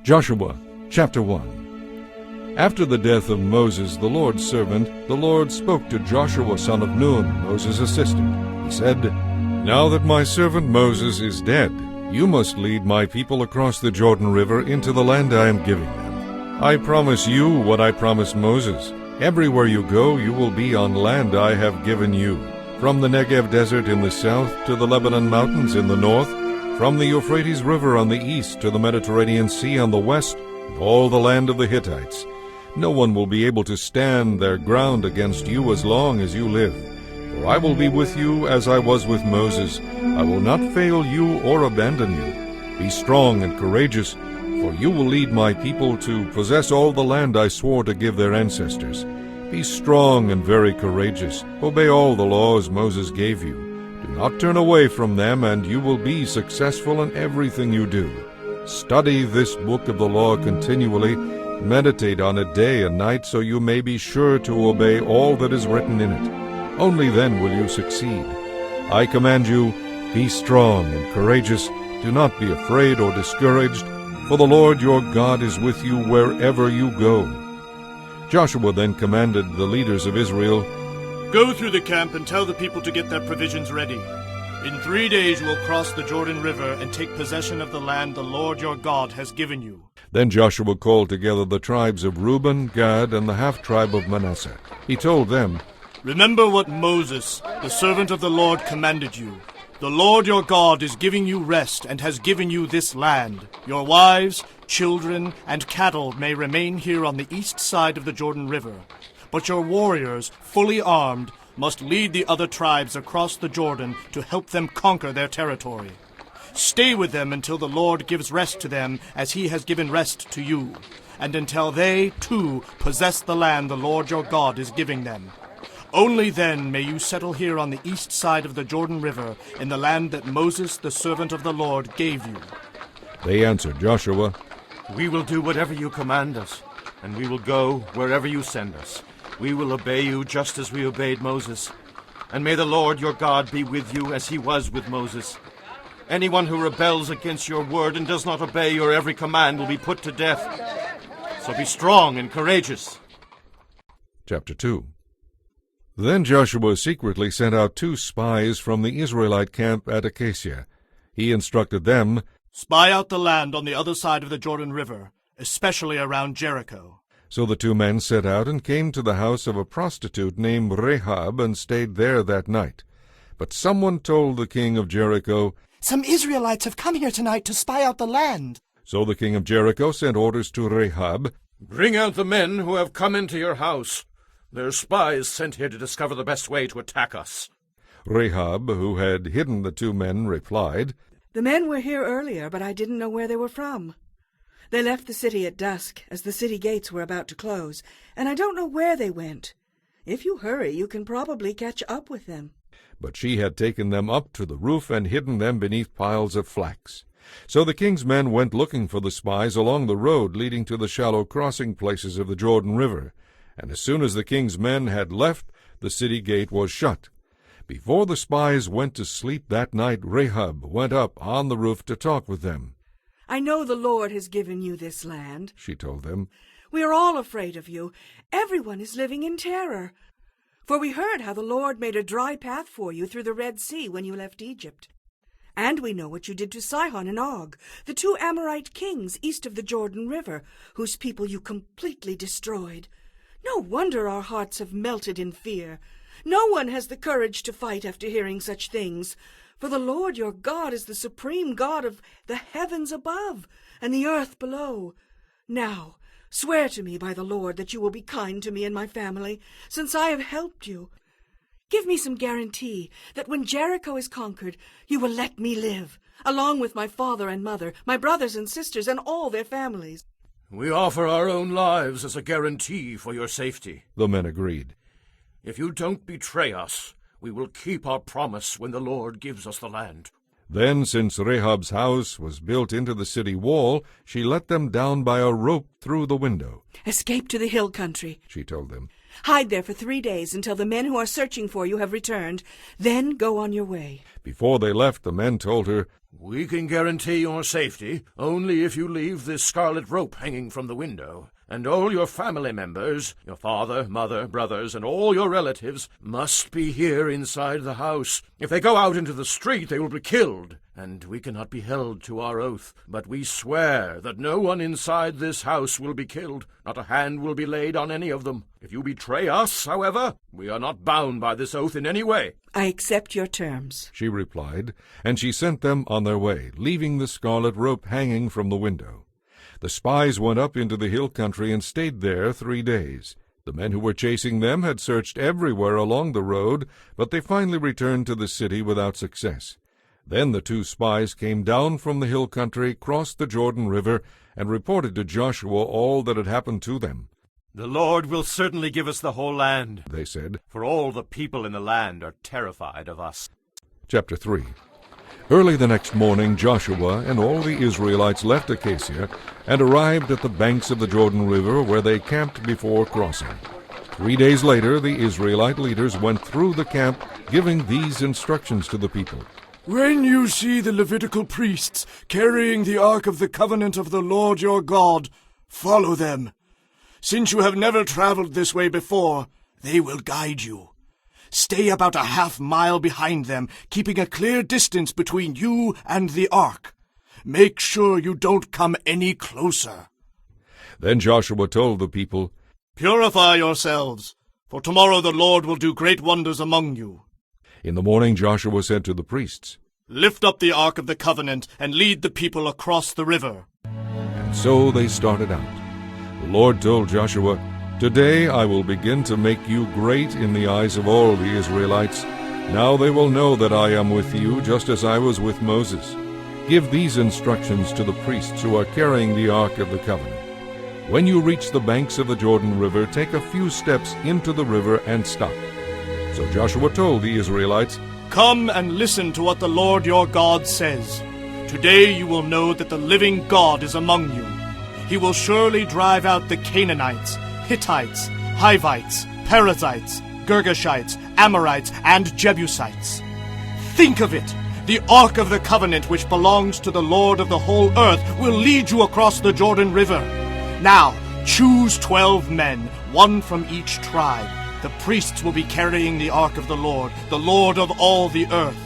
Joshua chapter 1. After the death of Moses, the Lord's servant, the Lord spoke to Joshua son of Nun, Moses' assistant. He said, "Now that my servant Moses is dead, you must lead my people across the Jordan River into the land I am giving them. I promise you what I promised Moses. Everywhere you go, you will be on land I have given you, from the Negev desert in the south to the Lebanon mountains in the north, from the Euphrates River on the east to the Mediterranean Sea on the west, all the land of the Hittites. No one will be able to stand their ground against you as long as you live. For I will be with you as I was with Moses. I will not fail you or abandon you. Be strong and courageous, for you will lead my people to possess all the land I swore to give their ancestors. Be strong and very courageous. Obey all the laws Moses gave you. Do not turn away from them, and you will be successful in everything you do. Study this book of the law continually. Meditate on it day and night, so you may be sure to obey all that is written in it. Only then will you succeed. I command you, be strong and courageous. Do not be afraid or discouraged, for the Lord your God is with you wherever you go." Joshua then commanded the leaders of Israel, "Go through the camp and tell the people to get their provisions ready. In 3 days you will cross the Jordan River and take possession of the land the Lord your God has given you." Then Joshua called together the tribes of Reuben, Gad, and the half-tribe of Manasseh. He told them, "Remember what Moses, the servant of the Lord, commanded you. The Lord your God is giving you rest and has given you this land. Your wives, children, and cattle may remain here on the east side of the Jordan River. But your warriors, fully armed, must lead the other tribes across the Jordan to help them conquer their territory. Stay with them until the Lord gives rest to them as he has given rest to you, and until they, too, possess the land the Lord your God is giving them. Only then may you settle here on the east side of the Jordan River in the land that Moses, the servant of the Lord, gave you." They answered Joshua, "We will do whatever you command us, and we will go wherever you send us. We will obey you just as we obeyed Moses. And may the Lord your God be with you as he was with Moses. Anyone who rebels against your word and does not obey your every command will be put to death. So be strong and courageous." Chapter 2. Then Joshua secretly sent out 2 spies from the Israelite camp at Acacia. He instructed them, "Spy out the land on the other side of the Jordan River, especially around Jericho." So the 2 men set out and came to the house of a prostitute named Rahab and stayed there that night. But someone told the king of Jericho, "Some Israelites have come here tonight to spy out the land." So the king of Jericho sent orders to Rahab, "Bring out the men who have come into your house. They're spies sent here to discover the best way to attack us." Rahab, who had hidden the 2 men, replied, "The men were here earlier, but I didn't know where they were from. They left the city at dusk, as the city gates were about to close, and I don't know where they went. If you hurry, you can probably catch up with them." But she had taken them up to the roof and hidden them beneath piles of flax. So the king's men went looking for the spies along the road leading to the shallow crossing places of the Jordan River. And as soon as the king's men had left, the city gate was shut. Before the spies went to sleep that night, Rahab went up on the roof to talk with them. "I know the Lord has given you this land," she told them. "We are all afraid of you. Everyone is living in terror. For we heard how the Lord made a dry path for you through the Red Sea when you left Egypt. And we know what you did to Sihon and Og, the 2 Amorite kings east of the Jordan River, whose people you completely destroyed. No wonder our hearts have melted in fear. No one has the courage to fight after hearing such things. For the Lord your God is the supreme God of the heavens above and the earth below. Now, swear to me by the Lord that you will be kind to me and my family, since I have helped you. Give me some guarantee that when Jericho is conquered, you will let me live, along with my father and mother, my brothers and sisters, and all their families." "We offer our own lives as a guarantee for your safety," the men agreed. "If you don't betray us, we will keep our promise when the Lord gives us the land." Then, since Rahab's house was built into the city wall, she let them down by a rope through the window. "Escape to the hill country," she told them. Hide there for 3 days until the men who are searching for you have returned. Then go on your way. Before they left, the men told her, We can guarantee your safety only if you leave this scarlet rope hanging from the window. And all your family members, your father, mother, brothers, and all your relatives must be here inside the house. If they go out into the street, they will be killed. And we cannot be held to our oath, but we swear that no one inside this house will be killed. Not a hand will be laid on any of them. If you betray us, however, we are not bound by this oath in any way. I accept your terms, she replied, and she sent them on their way, leaving the scarlet rope hanging from the window. The spies went up into the hill country and stayed there 3 days. The men who were chasing them had searched everywhere along the road, but they finally returned to the city without success. Then the 2 spies came down from the hill country, crossed the Jordan River, and reported to Joshua all that had happened to them. The Lord will certainly give us the whole land, they said, for all the people in the land are terrified of us. Chapter 3. Early the next morning, Joshua and all the Israelites left Acacia and arrived at the banks of the Jordan River, where they camped before crossing. 3 days later, the Israelite leaders went through the camp, giving these instructions to the people. When you see the Levitical priests carrying the Ark of the Covenant of the Lord your God, follow them. Since you have never traveled this way before, they will guide you. Stay about a half-mile behind them, keeping a clear distance between you and the ark. Make sure you don't come any closer. Then Joshua told the people, Purify yourselves, for tomorrow the Lord will do great wonders among you. In the morning Joshua said to the priests, Lift up the Ark of the Covenant and lead the people across the river. And so they started out. The Lord told Joshua, Today I will begin to make you great in the eyes of all the Israelites. Now they will know that I am with you, just as I was with Moses. Give these instructions to the priests who are carrying the Ark of the Covenant. When you reach the banks of the Jordan River, take a few steps into the river and stop. So Joshua told the Israelites, Come and listen to what the Lord your God says. Today you will know that the living God is among you. He will surely drive out the Canaanites, Hittites, Hivites, Perizzites, Girgashites, Amorites, and Jebusites. Think of it! The Ark of the Covenant, which belongs to the Lord of the whole earth, will lead you across the Jordan River. Now, choose 12 men, 1 from each tribe. The priests will be carrying the Ark of the Lord of all the earth.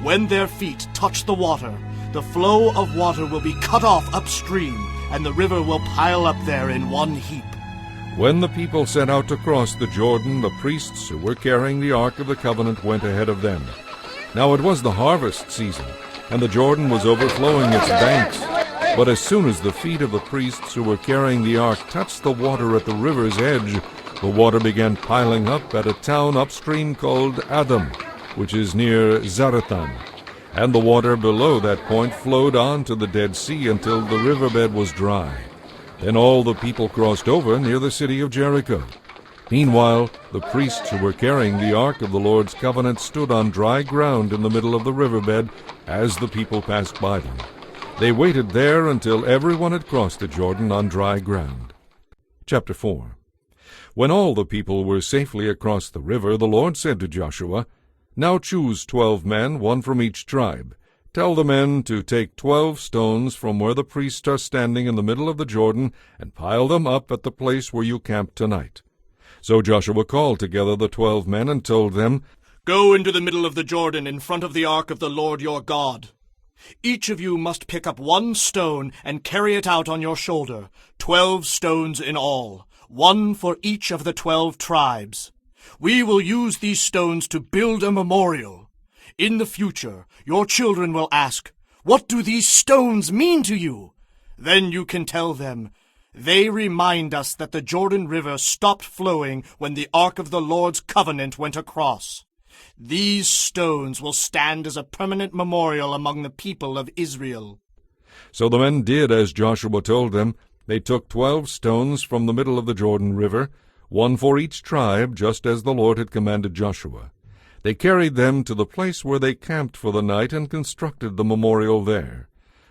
When their feet touch the water, the flow of water will be cut off upstream, and the river will pile up there in one heap. When the people set out to cross the Jordan, the priests who were carrying the Ark of the Covenant went ahead of them. Now it was the harvest season, and the Jordan was overflowing its banks. But as soon as the feet of the priests who were carrying the ark touched the water at the river's edge, the water began piling up at a town upstream called Adam, which is near Zarethan. And the water below that point flowed on to the Dead Sea until the riverbed was dry. Then all the people crossed over near the city of Jericho. Meanwhile, the priests who were carrying the Ark of the Lord's covenant stood on dry ground in the middle of the riverbed as the people passed by them. They waited there until everyone had crossed the Jordan on dry ground. Chapter 4. When all the people were safely across the river, the Lord said to Joshua, Now choose 12 men, 1 from each tribe. Tell the men to take 12 stones from where the priests are standing in the middle of the Jordan and pile them up at the place where you camp tonight. So Joshua called together the 12 men and told them, Go into the middle of the Jordan in front of the ark of the Lord your God. Each of you must pick up 1 stone and carry it out on your shoulder, 12 stones in all, 1 for each of the 12 tribes. We will use these stones to build a memorial. In the future, your children will ask, What do these stones mean to you? Then you can tell them, They remind us that the Jordan River stopped flowing when the Ark of the Lord's covenant went across. These stones will stand as a permanent memorial among the people of Israel. So the men did as Joshua told them. They took 12 stones from the middle of the Jordan River, 1 for each tribe, just as the Lord had commanded Joshua. They carried them to the place where they camped for the night and constructed the memorial there.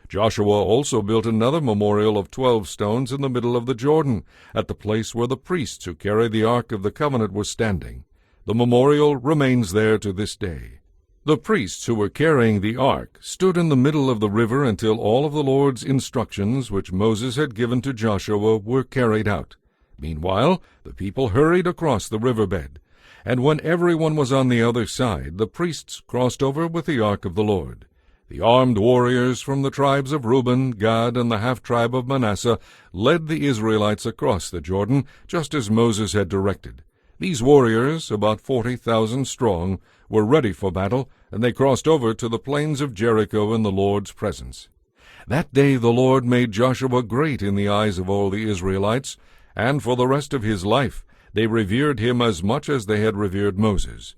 Joshua also built another memorial of 12 stones in the middle of the Jordan, at the place where the priests who carried the Ark of the Covenant were standing. The memorial remains there to this day. The priests who were carrying the ark stood in the middle of the river until all of the Lord's instructions which Moses had given to Joshua were carried out. Meanwhile, the people hurried across the riverbed, and when everyone was on the other side, the priests crossed over with the ark of the Lord. The armed warriors from the tribes of Reuben, Gad, and the half-tribe of Manasseh led the Israelites across the Jordan, just as Moses had directed. These warriors, about 40,000 strong, were ready for battle, and they crossed over to the plains of Jericho in the Lord's presence. That day the Lord made Joshua great in the eyes of all the Israelites, and for the rest of his life they revered him as much as they had revered Moses.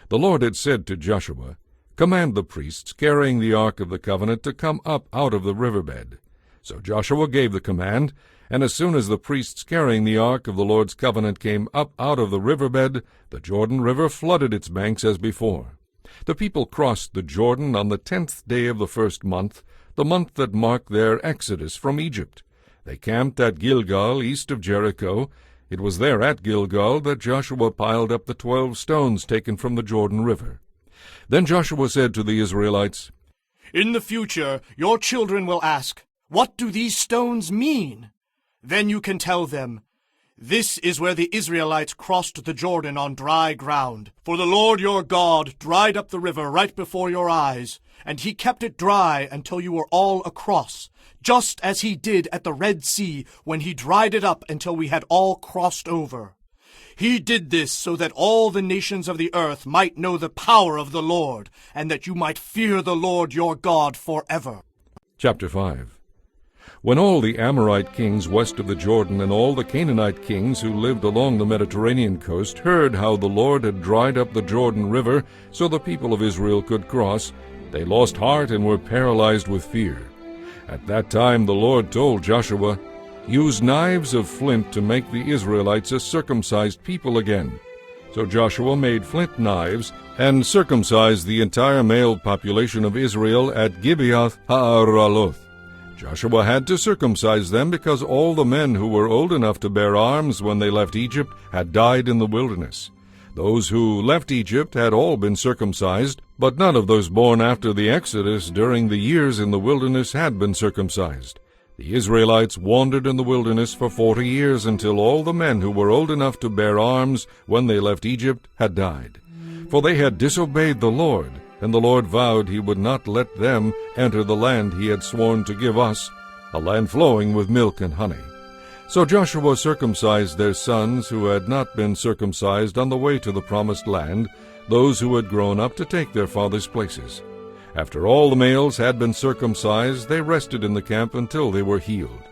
The Lord had said to Joshua, "Command the priests carrying the Ark of the Covenant to come up out of the riverbed." So Joshua gave the command, and as soon as the priests carrying the Ark of the Lord's covenant came up out of the riverbed, the Jordan River flooded its banks as before. The people crossed the Jordan on the 10th day of the first month, the month that marked their exodus from Egypt. They camped at Gilgal, east of Jericho. It was there at Gilgal that Joshua piled up the 12 stones taken from the Jordan River. Then Joshua said to the Israelites, "In the future your children will ask, 'What do these stones mean?' Then you can tell them, 'This is where the Israelites crossed the Jordan on dry ground. For the Lord your God dried up the river right before your eyes, and he kept it dry until you were all across, just as he did at the Red Sea when he dried it up until we had all crossed over. He did this so that all the nations of the earth might know the power of the Lord, and that you might fear the Lord your God forever." Chapter 5. When all the Amorite kings west of the Jordan and all the Canaanite kings who lived along the Mediterranean coast heard how the Lord had dried up the Jordan River so the people of Israel could cross, they lost heart and were paralyzed with fear. At that time the Lord told Joshua, "Use knives of flint to make the Israelites a circumcised people again." So Joshua made flint knives and circumcised the entire male population of Israel at Gibeath Ha'araloth. Joshua had to circumcise them because all the men who were old enough to bear arms when they left Egypt had died in the wilderness. Those who left Egypt had all been circumcised, but none of those born after the Exodus during the years in the wilderness had been circumcised. The Israelites wandered in the wilderness for 40 years until all the men who were old enough to bear arms when they left Egypt had died. For they had disobeyed the Lord, and the Lord vowed he would not let them enter the land he had sworn to give us, a land flowing with milk and honey. So Joshua circumcised their sons who had not been circumcised on the way to the promised land, those who had grown up to take their fathers' places. After all the males had been circumcised, they rested in the camp until they were healed.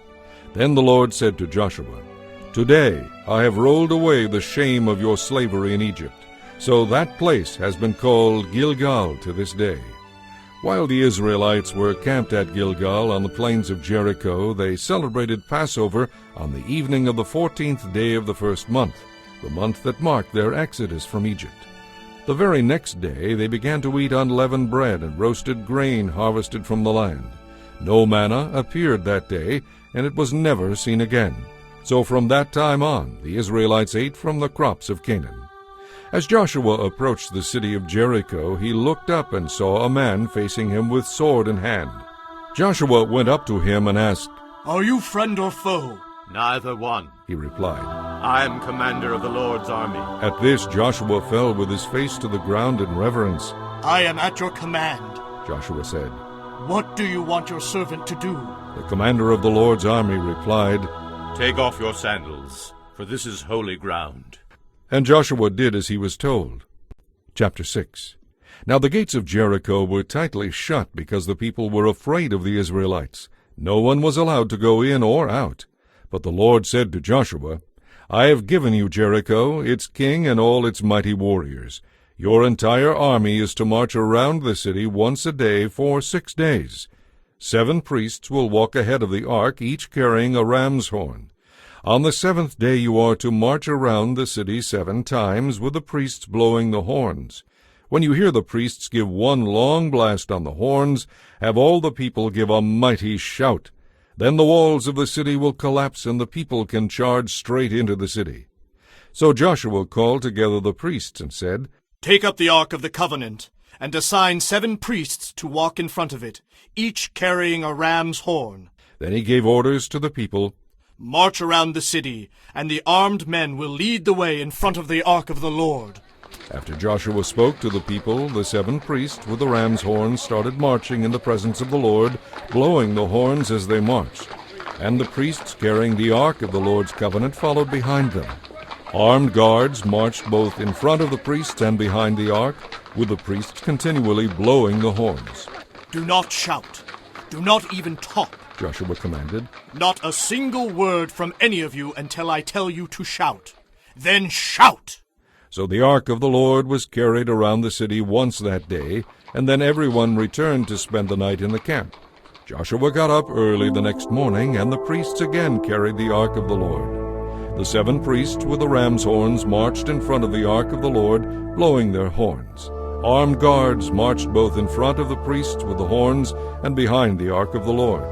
Then the Lord said to Joshua, "Today I have rolled away the shame of your slavery in Egypt." So that place has been called Gilgal to this day. While the Israelites were camped at Gilgal on the plains of Jericho, they celebrated Passover on the evening of the 14th day of the first month, the month that marked their exodus from Egypt. The very next day they began to eat unleavened bread and roasted grain harvested from the land. No manna appeared that day, and it was never seen again. So from that time on, the Israelites ate from the crops of Canaan. As Joshua approached the city of Jericho, he looked up and saw a man facing him with sword in hand. Joshua went up to him and asked, "Are you friend or foe?" "Neither one," he replied. "I am commander of the Lord's army." At this Joshua fell with his face to the ground in reverence. "I am at your command," Joshua said. "What do you want your servant to do?" The commander of the Lord's army replied, "Take off your sandals, for this is holy ground." And Joshua did as he was told. Chapter 6. Now the gates of Jericho were tightly shut because the people were afraid of the Israelites. No one was allowed to go in or out. But the Lord said to Joshua, "I have given you Jericho, its king, and all its mighty warriors. Your entire army is to march around the city once a day for 6 days. 7 priests will walk ahead of the ark, each carrying a ram's horn. On the 7th day you are to march around the city 7 times, with the priests blowing the horns. When you hear the priests give one long blast on the horns, have all the people give a mighty shout. Then the walls of the city will collapse, and the people can charge straight into the city. So Joshua called together the priests and said, Take up the Ark of the Covenant, and assign 7 priests to walk in front of it, each carrying a ram's horn. Then he gave orders to the people, March around the city, and the armed men will lead the way in front of the Ark of the Lord. After Joshua spoke to the people, the 7 priests with the ram's horns started marching in the presence of the Lord, blowing the horns as they marched. And the priests carrying the Ark of the Lord's covenant followed behind them. Armed guards marched both in front of the priests and behind the Ark, with the priests continually blowing the horns. Do not shout. Do not even talk. Joshua commanded. Not a single word from any of you until I tell you to shout. Then shout! So the Ark of the Lord was carried around the city once that day, and then everyone returned to spend the night in the camp. Joshua got up early the next morning, and the priests again carried the Ark of the Lord. The 7 priests with the ram's horns marched in front of the Ark of the Lord, blowing their horns. Armed guards marched both in front of the priests with the horns and behind the Ark of the Lord.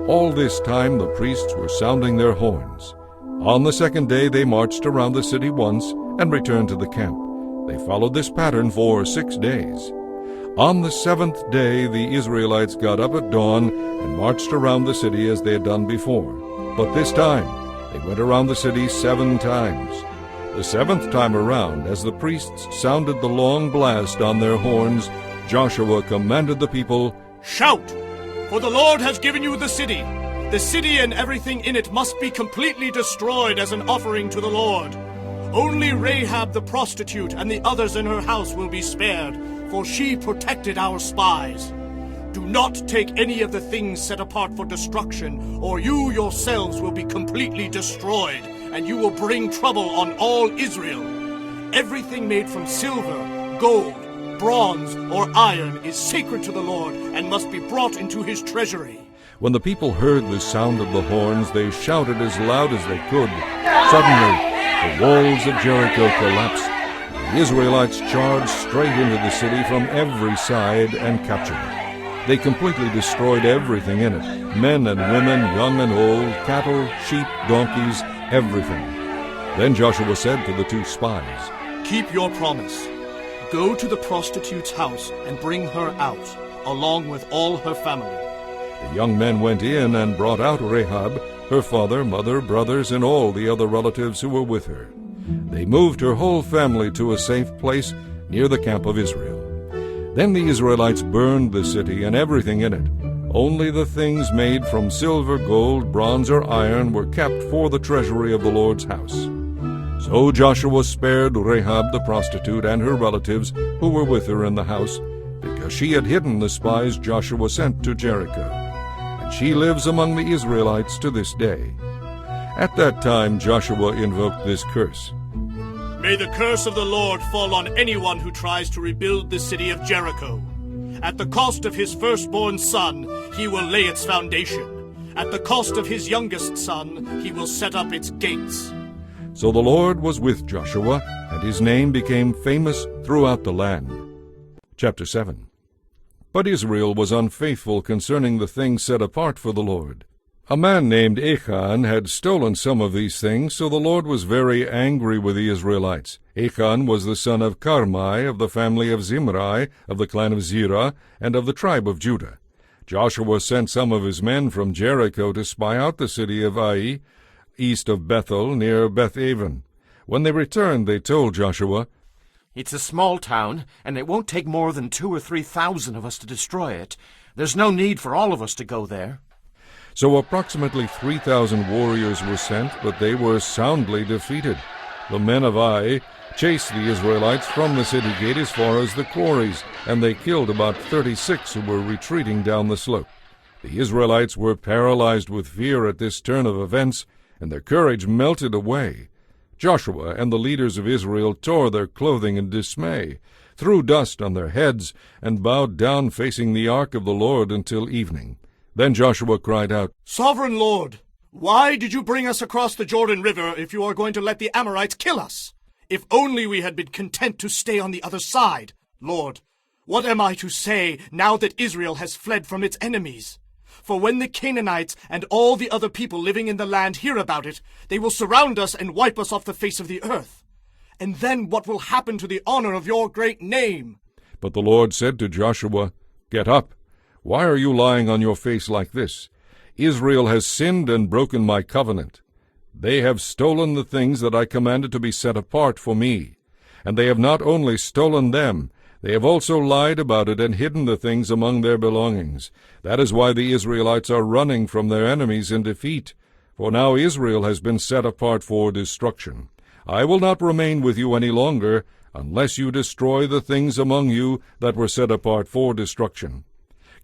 All this time the priests were sounding their horns. On the second day they marched around the city once and returned to the camp. They followed this pattern for 6 days. On the 7th day the Israelites got up at dawn and marched around the city as they had done before. But this time they went around the city 7 times. The 7th time around, as the priests sounded the long blast on their horns, Joshua commanded the people, Shout! For the Lord has given you the city. The city and everything in it must be completely destroyed as an offering to the Lord. Only Rahab the prostitute and the others in her house will be spared, for she protected our spies. Do not take any of the things set apart for destruction, or you yourselves will be completely destroyed, and you will bring trouble on all Israel. Everything made from silver, gold, bronze, or iron is sacred to the Lord and must be brought into his treasury. When the people heard the sound of the horns, they shouted as loud as they could. Suddenly, the walls of Jericho collapsed. The Israelites charged straight into the city from every side and captured it. They completely destroyed everything in it, men and women, young and old, cattle, sheep, donkeys, everything. Then Joshua said to the 2 spies, Keep your promise. Go to the prostitute's house and bring her out, along with all her family. The young men went in and brought out Rahab, her father, mother, brothers, and all the other relatives who were with her. They moved her whole family to a safe place near the camp of Israel. Then the Israelites burned the city and everything in it. Only the things made from silver, gold, bronze, or iron were kept for the treasury of the Lord's house. So Joshua spared Rahab the prostitute and her relatives who were with her in the house, because she had hidden the spies Joshua sent to Jericho. And she lives among the Israelites to this day. At that time Joshua invoked this curse. May the curse of the Lord fall on anyone who tries to rebuild the city of Jericho. At the cost of his firstborn son, he will lay its foundation. At the cost of his youngest son, he will set up its gates. So the Lord was with Joshua, and his name became famous throughout the land. Chapter 7. But Israel was unfaithful concerning the things set apart for the Lord. A man named Achan had stolen some of these things, so the Lord was very angry with the Israelites. Achan was the son of Carmi, of the family of Zimri, of the clan of Zerah, and of the tribe of Judah. Joshua sent some of his men from Jericho to spy out the city of Ai, east of Bethel, near Beth-aven. When they returned, they told Joshua, It's a small town, and it won't take more than 2,000 or 3,000 of us to destroy it. There's no need for all of us to go there. So approximately 3,000 warriors were sent, but they were soundly defeated. The men of Ai chased the Israelites from the city gate as far as the quarries, and they killed about 36 who were retreating down the slope. The Israelites were paralyzed with fear at this turn of events, and their courage melted away. Joshua and the leaders of Israel tore their clothing in dismay, threw dust on their heads, and bowed down facing the ark of the Lord until evening. Then Joshua cried out, Sovereign Lord, why did you bring us across the Jordan River if you are going to let the Amorites kill us? If only we had been content to stay on the other side. Lord, what am I to say now that Israel has fled from its enemies? For when the Canaanites and all the other people living in the land hear about it, they will surround us and wipe us off the face of the earth. And then what will happen to the honor of your great name? But the Lord said to Joshua, Get up. Why are you lying on your face like this? Israel has sinned and broken my covenant. They have stolen the things that I commanded to be set apart for me. And they have not only stolen them, they have also lied about it and hidden the things among their belongings. That is why the Israelites are running from their enemies in defeat. For now Israel has been set apart for destruction. I will not remain with you any longer, unless you destroy the things among you that were set apart for destruction.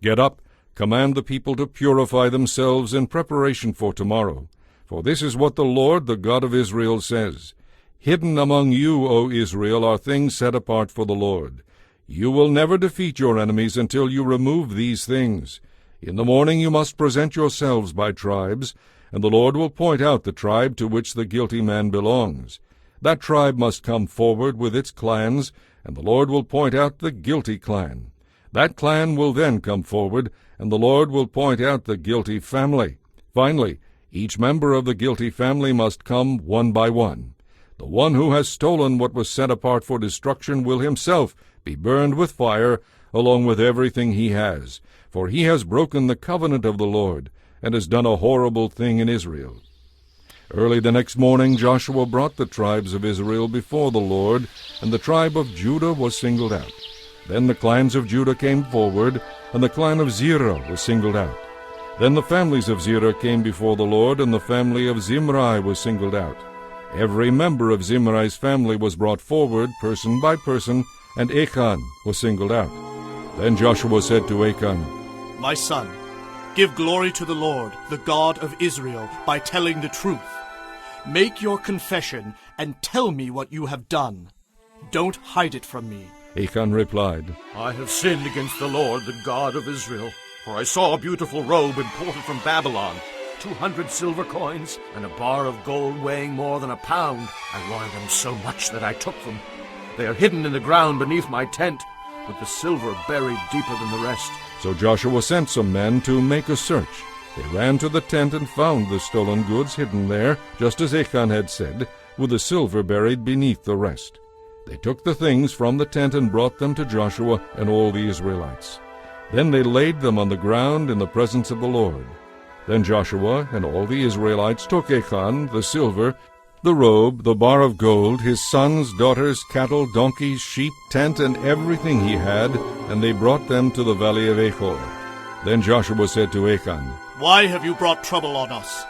Get up, command the people to purify themselves in preparation for tomorrow. For this is what the Lord, the God of Israel, says. Hidden among you, O Israel, are things set apart for the Lord. You will never defeat your enemies until you remove these things. In the morning you must present yourselves by tribes, and the Lord will point out the tribe to which the guilty man belongs. That tribe must come forward with its clans, and the Lord will point out the guilty clan. That clan will then come forward, and the Lord will point out the guilty family. Finally, each member of the guilty family must come one by one. The one who has stolen what was set apart for destruction will himself be burned with fire, along with everything he has. For he has broken the covenant of the Lord, and has done a horrible thing in Israel. Early the next morning Joshua brought the tribes of Israel before the Lord, and the tribe of Judah was singled out. Then the clans of Judah came forward, and the clan of Zerah was singled out. Then the families of Zerah came before the Lord, and the family of Zimri was singled out. Every member of Zimri's family was brought forward, person by person, and Achan was singled out. Then Joshua said to Achan, My son, give glory to the Lord, the God of Israel, by telling the truth. Make your confession and tell me what you have done. Don't hide it from me. Achan replied, I have sinned against the Lord, the God of Israel. For I saw a beautiful robe imported from Babylon, 200 silver coins, and a bar of gold weighing more than a pound. I wanted them so much that I took them. They are hidden in the ground beneath my tent, with the silver buried deeper than the rest. So Joshua sent some men to make a search. They ran to the tent and found the stolen goods hidden there, just as Achan had said, with the silver buried beneath the rest. They took the things from the tent and brought them to Joshua and all the Israelites. Then they laid them on the ground in the presence of the Lord. Then Joshua and all the Israelites took Achan, the silver, the robe, the bar of gold, his sons, daughters, cattle, donkeys, sheep, tent, and everything he had, and they brought them to the valley of Achor. Then Joshua said to Achan, Why have you brought trouble on us?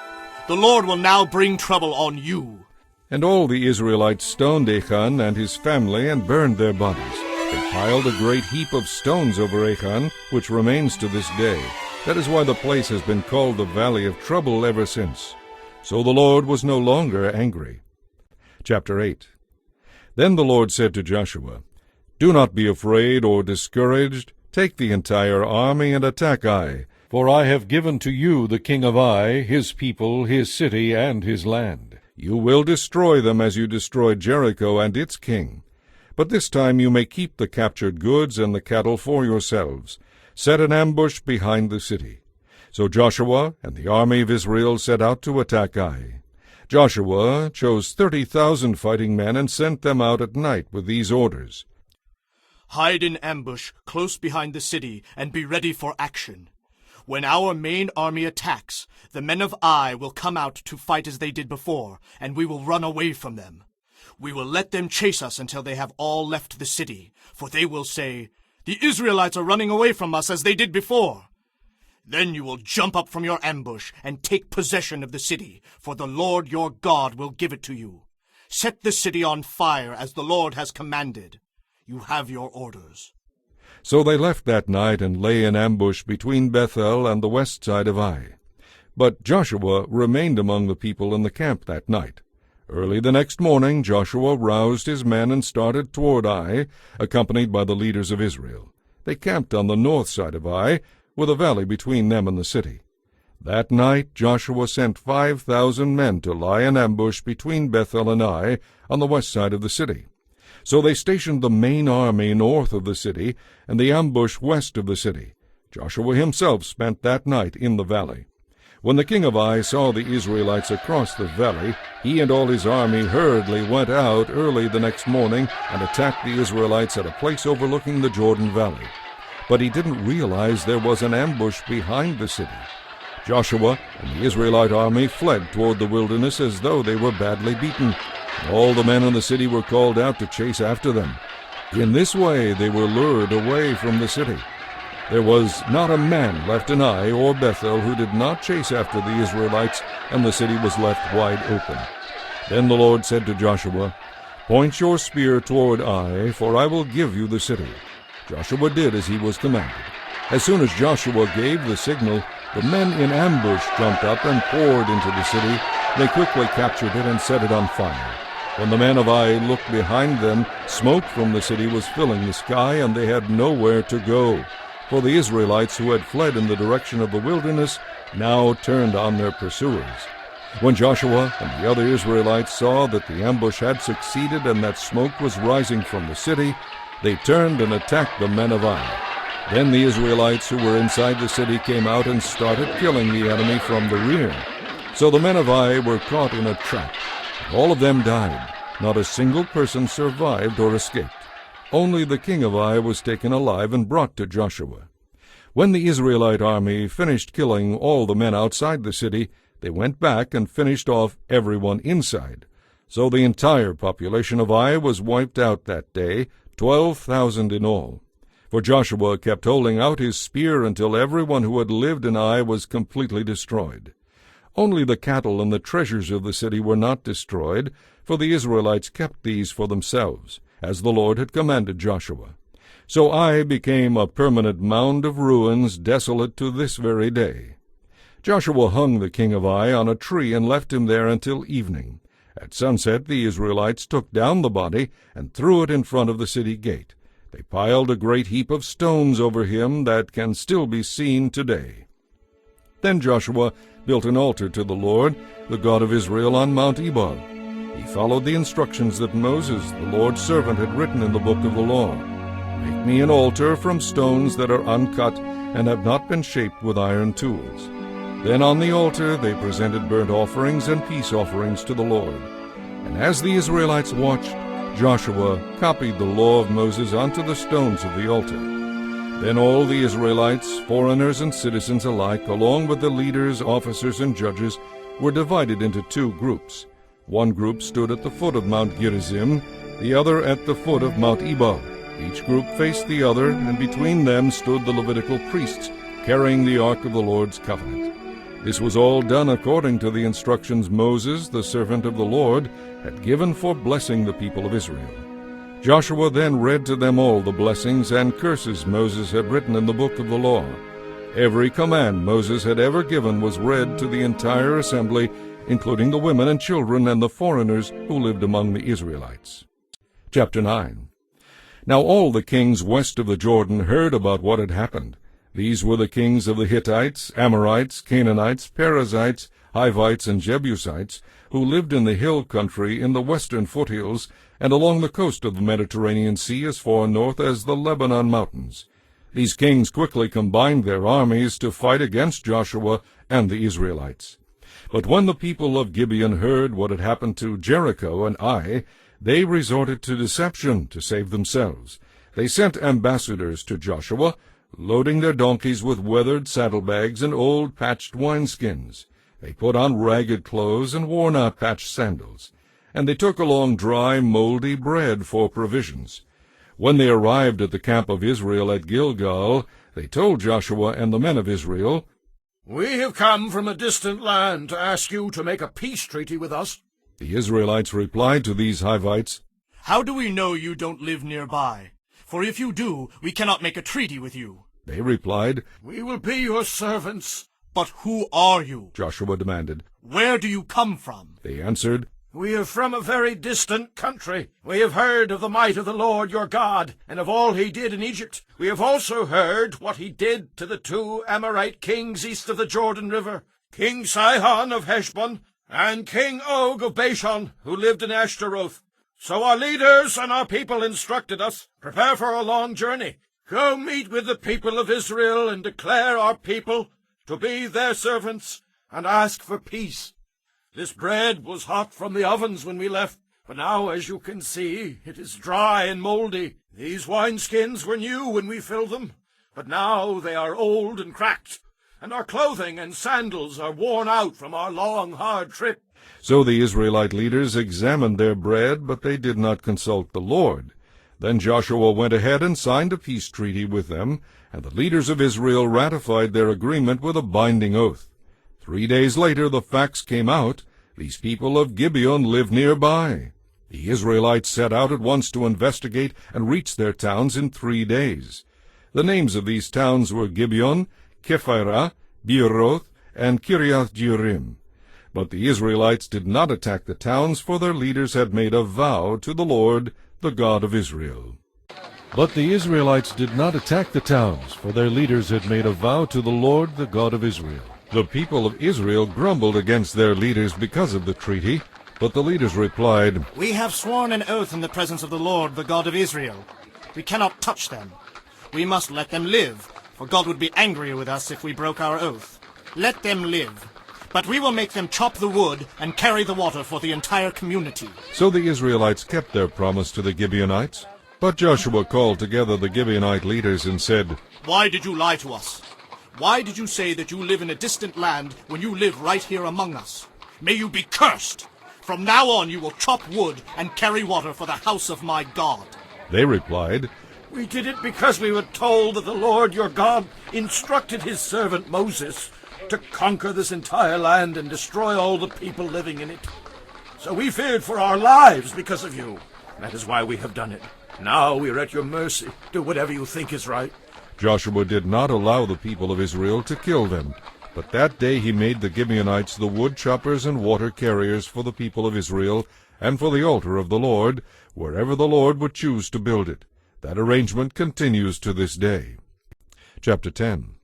The Lord will now bring trouble on you. And all the Israelites stoned Achan and his family and burned their bodies. They piled a great heap of stones over Achan, which remains to this day. That is why the place has been called the Valley of Trouble ever since. So the Lord was no longer angry. Chapter 8. Then the Lord said to Joshua, Do not be afraid or discouraged. Take the entire army and attack Ai, for I have given to you the king of Ai, his people, his city, and his land. You will destroy them as you destroyed Jericho and its king. But this time you may keep the captured goods and the cattle for yourselves. Set an ambush behind the city. So Joshua and the army of Israel set out to attack Ai. Joshua chose 30,000 fighting men and sent them out at night with these orders. Hide in ambush close behind the city and be ready for action. When our main army attacks, the men of Ai will come out to fight as they did before, and we will run away from them. We will let them chase us until they have all left the city, for they will say, The Israelites are running away from us as they did before. Then you will jump up from your ambush and take possession of the city, for the Lord your God will give it to you. Set the city on fire as the Lord has commanded. You have your orders. So they left that night and lay in ambush between Bethel and the west side of Ai. But Joshua remained among the people in the camp that night. Early the next morning Joshua roused his men and started toward Ai, accompanied by the leaders of Israel. They camped on the north side of Ai, with a valley between them and the city. That night Joshua sent 5,000 men to lie in ambush between Bethel and Ai on the west side of the city. So they stationed the main army north of the city, and the ambush west of the city. Joshua himself spent that night in the valley. When the king of Ai saw the Israelites across the valley, he and all his army hurriedly went out early the next morning and attacked the Israelites at a place overlooking the Jordan Valley. But he didn't realize there was an ambush behind the city. Joshua and the Israelite army fled toward the wilderness as though they were badly beaten. All the men in the city were called out to chase after them. In this way they were lured away from the city. There was not a man left in Ai or Bethel who did not chase after the Israelites, and the city was left wide open. Then the Lord said to Joshua, "Point your spear toward Ai, for I will give you the city." Joshua did as he was commanded. As soon as Joshua gave the signal, the men in ambush jumped up and poured into the city. They quickly captured it and set it on fire. When the men of Ai looked behind them, smoke from the city was filling the sky, and they had nowhere to go. For the Israelites who had fled in the direction of the wilderness now turned on their pursuers. When Joshua and the other Israelites saw that the ambush had succeeded and that smoke was rising from the city, they turned and attacked the men of Ai. Then the Israelites who were inside the city came out and started killing the enemy from the rear. So the men of Ai were caught in a trap. All of them died. Not a single person survived or escaped. Only the king of Ai was taken alive and brought to Joshua. When the Israelite army finished killing all the men outside the city, they went back and finished off everyone inside. So the entire population of Ai was wiped out that day, 12,000 in all. For Joshua kept holding out his spear until everyone who had lived in Ai was completely destroyed. Only the cattle and the treasures of the city were not destroyed, for the Israelites kept these for themselves, as the Lord had commanded Joshua. So Ai became a permanent mound of ruins, desolate to this very day. Joshua hung the king of Ai on a tree and left him there until evening. At sunset the Israelites took down the body and threw it in front of the city gate. They piled a great heap of stones over him that can still be seen today. Then Joshua built an altar to the Lord, the God of Israel, on Mount Ebal. He followed the instructions that Moses, the Lord's servant, had written in the book of the law. "Make me an altar from stones that are uncut and have not been shaped with iron tools." Then on the altar they presented burnt offerings and peace offerings to the Lord. And as the Israelites watched, Joshua copied the law of Moses onto the stones of the altar. Then all the Israelites, foreigners and citizens alike, along with the leaders, officers, and judges, were divided into two groups. One group stood at the foot of Mount Gerizim, the other at the foot of Mount Ebal. Each group faced the other, and between them stood the Levitical priests, carrying the ark of the Lord's covenant. This was all done according to the instructions Moses, the servant of the Lord, had given for blessing the people of Israel. Joshua then read to them all the blessings and curses Moses had written in the book of the law. Every command Moses had ever given was read to the entire assembly, including the women and children and the foreigners who lived among the Israelites. Chapter 9. Now all the kings west of the Jordan heard about what had happened. These were the kings of the Hittites, Amorites, Canaanites, Perizzites, Hivites, and Jebusites, who lived in the hill country in the western foothills and along the coast of the Mediterranean Sea as far north as the Lebanon mountains. These kings quickly combined their armies to fight against Joshua and the Israelites. But when the people of Gibeon heard what had happened to Jericho and Ai, they resorted to deception to save themselves. They sent ambassadors to Joshua, loading their donkeys with weathered saddlebags and old patched wineskins. They put on ragged clothes and worn-out patched sandals, and they took along dry, moldy bread for provisions. When they arrived at the camp of Israel at Gilgal, they told Joshua and the men of Israel, "We have come from a distant land to ask you to make a peace treaty with us." The Israelites replied to these Hivites, "How do we know you don't live nearby? For if you do, we cannot make a treaty with you." They replied, "We will be your servants." "But who are you?" Joshua demanded. "Where do you come from?" They answered, "We are from a very distant country. We have heard of the might of the Lord your God, and of all he did in Egypt. We have also heard what he did to the two Amorite kings east of the Jordan River, King Sihon of Heshbon, and King Og of Bashan, who lived in Ashtaroth. So our leaders and our people instructed us, prepare for a long journey. Go meet with the people of Israel and declare our people to be their servants and ask for peace. This bread was hot from the ovens when we left, but now, as you can see, it is dry and moldy. These wineskins were new when we filled them, but now they are old and cracked, and our clothing and sandals are worn out from our long, hard trip. So the Israelite leaders examined their bread, but they did not consult the Lord. Then Joshua went ahead and signed a peace treaty with them, and the leaders of Israel ratified their agreement with a binding oath. 3 days later the facts came out. These people of Gibeon lived nearby. The Israelites set out at once to investigate and reached their towns in 3 days. The names of these towns were Gibeon, Kephirah, Beeroth, and Kiriath-Jearim. But the Israelites did not attack the towns, for their leaders had made a vow to the Lord, the God of Israel. But the Israelites did not attack the towns, for their leaders had made a vow to the Lord, the God of Israel. The people of Israel grumbled against their leaders because of the treaty, but the leaders replied, We have sworn an oath in the presence of the Lord, the God of Israel. We cannot touch them. We must let them live, for God would be angry with us if we broke our oath. Let them live. But we will make them chop the wood and carry the water for the entire community. So the Israelites kept their promise to the Gibeonites. But Joshua called together the Gibeonite leaders and said, Why did you lie to us? Why did you say that you live in a distant land when you live right here among us? May you be cursed! From now on you will chop wood and carry water for the house of my God. They replied, We did it because we were told that the Lord your God instructed his servant Moses to conquer this entire land and destroy all the people living in it. So we feared for our lives because of you. That is why we have done it. Now we are at your mercy. Do whatever you think is right. Joshua did not allow the people of Israel to kill them, but that day he made the Gibeonites the wood choppers and water carriers for the people of Israel, and for the altar of the Lord, wherever the Lord would choose to build it. That arrangement continues to this day. Chapter 10.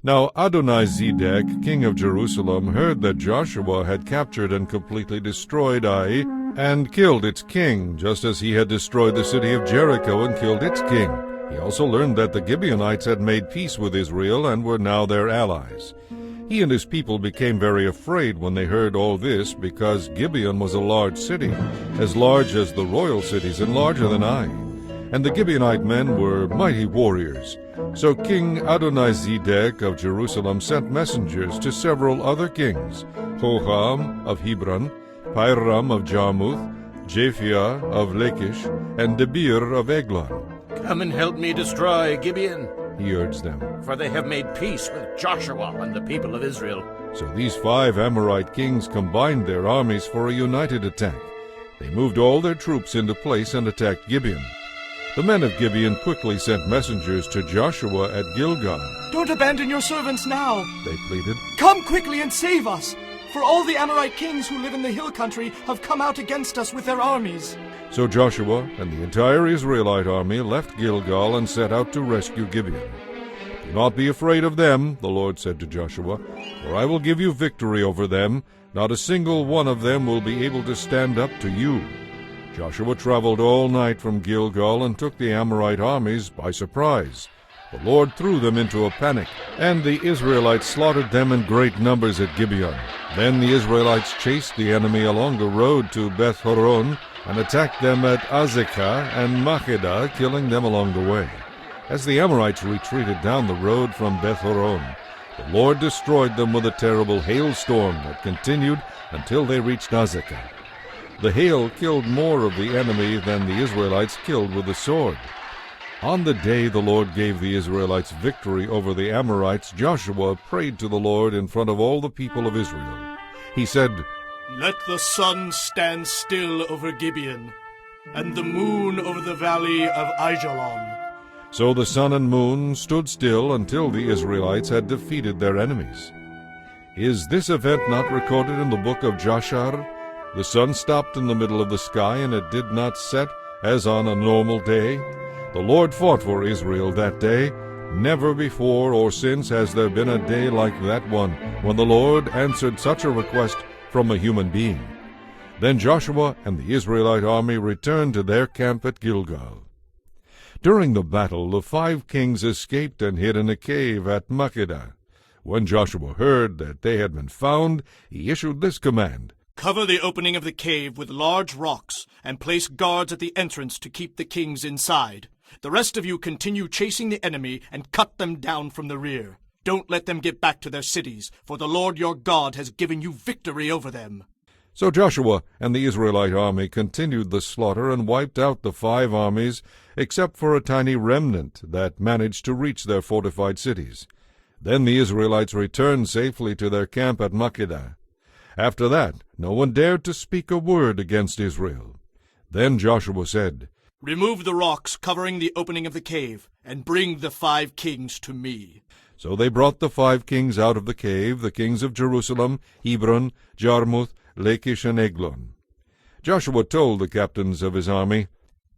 Now Adonizedek, king of Jerusalem, heard that Joshua had captured and completely destroyed Ai, and killed its king, just as he had destroyed the city of Jericho and killed its king. He also learned that the Gibeonites had made peace with Israel and were now their allies. He and his people became very afraid when they heard all this, because Gibeon was a large city, as large as the royal cities and larger than Ai. And the Gibeonite men were mighty warriors. So King Adonizedek of Jerusalem sent messengers to several other kings, Hoham of Hebron, Piram of Jarmuth, Japhia of Lachish, and Debir of Eglon. Come and help me destroy Gibeon, He urged them. for they have made peace with Joshua and the people of Israel. So these 5 Amorite kings combined their armies for a united attack. They moved all their troops into place and attacked Gibeon. The men of Gibeon quickly sent messengers to Joshua at Gilgal. Don't abandon your servants now. They pleaded, Come quickly and save us. For all the Amorite kings who live in the hill country have come out against us with their armies. So Joshua and the entire Israelite army left Gilgal and set out to rescue Gibeon. Do not be afraid of them, the Lord said to Joshua, for I will give you victory over them. Not a single one of them will be able to stand up to you. Joshua traveled all night from Gilgal and took the Amorite armies by surprise. The Lord threw them into a panic, and the Israelites slaughtered them in great numbers at Gibeon. Then the Israelites chased the enemy along the road to Beth-horon and attacked them at Azekah and Makkedah, killing them along the way. As the Amorites retreated down the road from Beth-horon, the Lord destroyed them with a terrible hailstorm that continued until they reached Azekah. The hail killed more of the enemy than the Israelites killed with the sword. On the day the Lord gave the Israelites victory over the Amorites, Joshua prayed to the Lord in front of all the people of Israel. He said, Let the sun stand still over Gibeon, and the moon over the valley of Aijalon. So the sun and moon stood still until the Israelites had defeated their enemies. Is this event not recorded in the book of Jashar? The sun stopped in the middle of the sky, and it did not set as on a normal day. The Lord fought for Israel that day. Never before or since has there been a day like that one, when the Lord answered such a request from a human being. Then Joshua and the Israelite army returned to their camp at Gilgal. During the battle, the 5 kings escaped and hid in a cave at Makkedah. When Joshua heard that they had been found, he issued this command: Cover the opening of the cave with large rocks, and place guards at the entrance to keep the kings inside. The rest of you continue chasing the enemy and cut them down from the rear. Don't let them get back to their cities, for the Lord your God has given you victory over them. So Joshua and the Israelite army continued the slaughter and wiped out the 5 armies, except for a tiny remnant that managed to reach their fortified cities. Then the Israelites returned safely to their camp at Makkedah. After that, no one dared to speak a word against Israel. Then Joshua said, Remove the rocks covering the opening of the cave, and bring the 5 kings to me. So they brought the 5 kings out of the cave, the kings of Jerusalem, Hebron, Jarmuth, Lachish, and Eglon. Joshua told the captains of his army,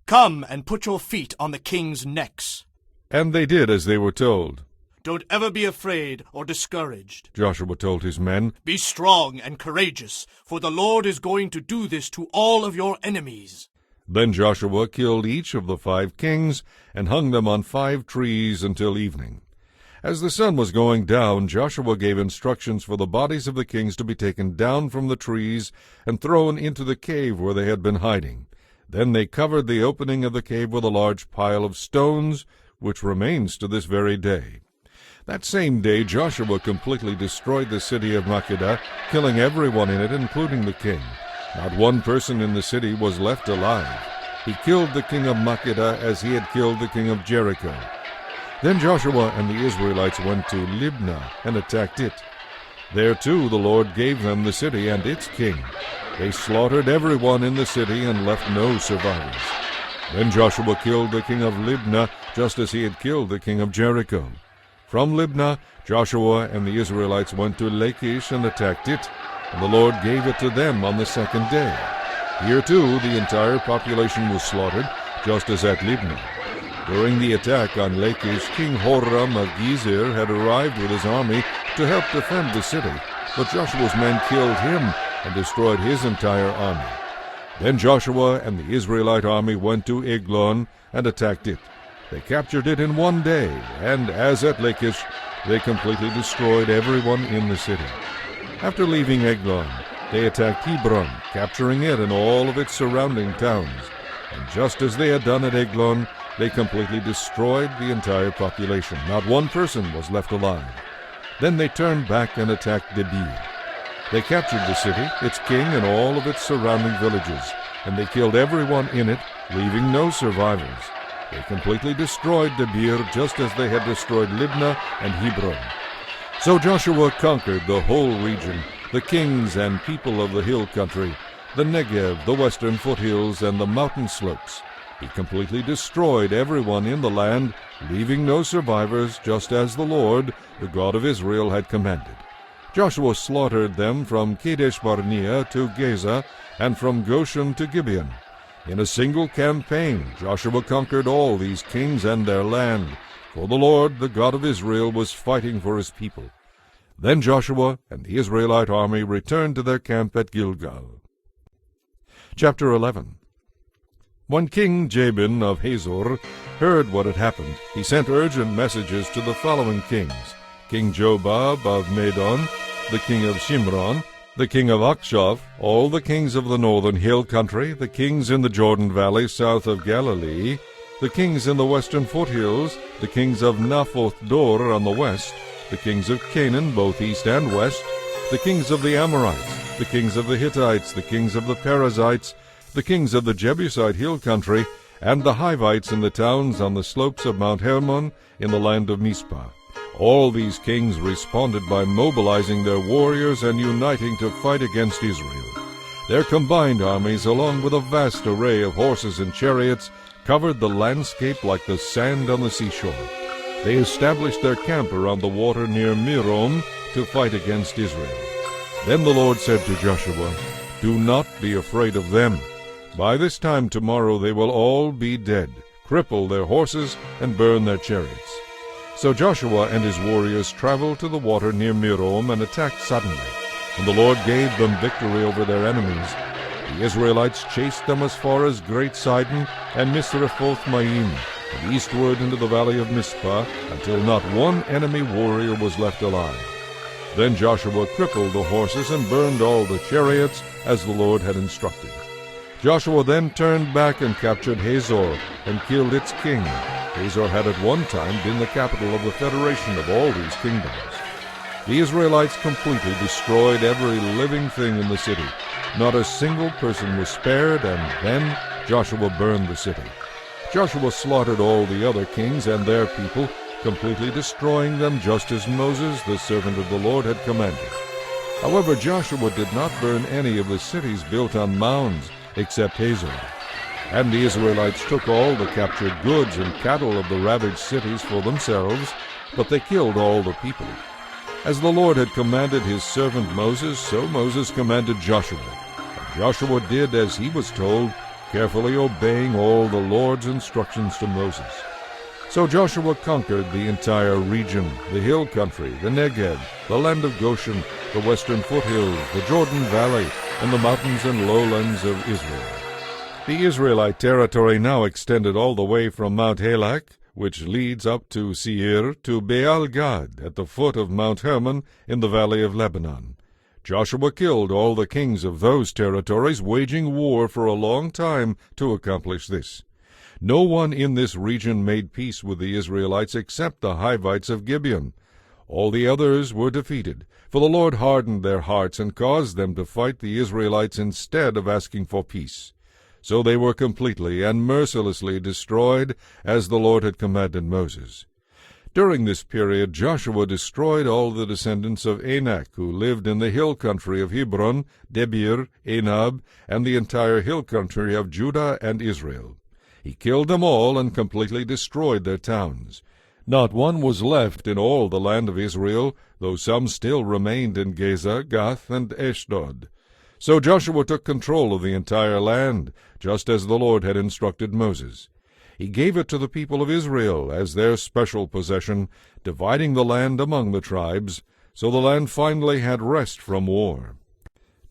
Come and put your feet on the kings' necks. And they did as they were told. Don't ever be afraid or discouraged. Joshua told his men, Be strong and courageous, for the Lord is going to do this to all of your enemies. Then Joshua killed each of the 5 kings and hung them on 5 trees until evening. As the sun was going down, Joshua gave instructions for the bodies of the kings to be taken down from the trees and thrown into the cave where they had been hiding. Then they covered the opening of the cave with a large pile of stones, which remains to this very day. That same day Joshua completely destroyed the city of Makkedah, killing everyone in it, including the king. Not one person in the city was left alive. He killed the king of Makkedah as he had killed the king of Jericho. Then Joshua and the Israelites went to Libnah and attacked it. There too the Lord gave them the city and its king. They slaughtered everyone in the city and left no survivors. Then Joshua killed the king of Libnah just as he had killed the king of Jericho. From Libnah, Joshua and the Israelites went to Lachish and attacked it, and the Lord gave it to them on the 2nd day. Here too the entire population was slaughtered, just as at Libnah. During the attack on Lachish, King Horam of Gezer had arrived with his army to help defend the city, but Joshua's men killed him and destroyed his entire army. Then Joshua and the Israelite army went to Eglon and attacked it. They captured it in 1 day, and as at Lachish, they completely destroyed everyone in the city. After leaving Eglon, they attacked Hebron, capturing it and all of its surrounding towns. And just as they had done at Eglon, they completely destroyed the entire population. Not one person was left alive. Then they turned back and attacked Debir. They captured the city, its king, and all of its surrounding villages, and they killed everyone in it, leaving no survivors. They completely destroyed Debir just as they had destroyed Libnah and Hebron. So Joshua conquered the whole region, the kings and people of the hill country, the Negev, the western foothills, and the mountain slopes. He completely destroyed everyone in the land, leaving no survivors, just as the Lord, the God of Israel, had commanded. Joshua slaughtered them from Kadesh Barnea to Gaza, and from Goshen to Gibeon. In a single campaign, Joshua conquered all these kings and their land, for the Lord, the God of Israel, was fighting for his people. Then Joshua and the Israelite army returned to their camp at Gilgal. Chapter 11. When King Jabin of Hazor heard what had happened, he sent urgent messages to the following kings: King Jobab of Madon, the king of Shimron, the king of Achshaph, all the kings of the northern hill country, the kings in the Jordan valley south of Galilee, the kings in the western foothills, the kings of Naphoth Dor on the west, the kings of Canaan both east and west, the kings of the Amorites, the kings of the Hittites, the kings of the Perizzites, the kings of the Jebusite hill country, and the Hivites in the towns on the slopes of Mount Hermon in the land of Mizpah. All these kings responded by mobilizing their warriors and uniting to fight against Israel. Their combined armies, along with a vast array of horses and chariots, covered the landscape like the sand on the seashore. They established their camp around the water near Merom to fight against Israel. Then the Lord said to Joshua, "Do not be afraid of them. By this time tomorrow they will all be dead, cripple their horses, and burn their chariots." So Joshua and his warriors traveled to the water near Merom and attacked suddenly, and the Lord gave them victory over their enemies. The Israelites chased them as far as Great Sidon and Misrephoth-Maim, and eastward into the valley of Mizpah, until not one enemy warrior was left alive. Then Joshua crippled the horses and burned all the chariots, as the Lord had instructed. Joshua then turned back and captured Hazor, and killed its king. Hazor had at one time been the capital of the federation of all these kingdoms. The Israelites completely destroyed every living thing in the city. Not a single person was spared, and then Joshua burned the city. Joshua slaughtered all the other kings and their people, completely destroying them just as Moses, the servant of the Lord, had commanded. However, Joshua did not burn any of the cities built on mounds, except Hazor. And the Israelites took all the captured goods and cattle of the ravaged cities for themselves, but they killed all the people. As the Lord had commanded his servant Moses, so Moses commanded Joshua. And Joshua did as he was told, carefully obeying all the Lord's instructions to Moses. So Joshua conquered the entire region, the hill country, the Negev, the land of Goshen, the western foothills, the Jordan Valley, and the mountains and lowlands of Israel. The Israelite territory now extended all the way from Mount Halak, which leads up to Seir, to Baal-Gad, at the foot of Mount Hermon in the valley of Lebanon. Joshua killed all the kings of those territories, waging war for a long time to accomplish this. No one in this region made peace with the Israelites except the Hivites of Gibeon. All the others were defeated, for the Lord hardened their hearts and caused them to fight the Israelites instead of asking for peace. So they were completely and mercilessly destroyed, as the Lord had commanded Moses. During this period Joshua destroyed all the descendants of Anak, who lived in the hill country of Hebron, Debir, Anab, and the entire hill country of Judah and Israel. He killed them all and completely destroyed their towns. Not one was left in all the land of Israel, though some still remained in Gaza, Gath, and Ashdod. So Joshua took control of the entire land, just as the Lord had instructed Moses. He gave it to the people of Israel as their special possession, dividing the land among the tribes, so the land finally had rest from war.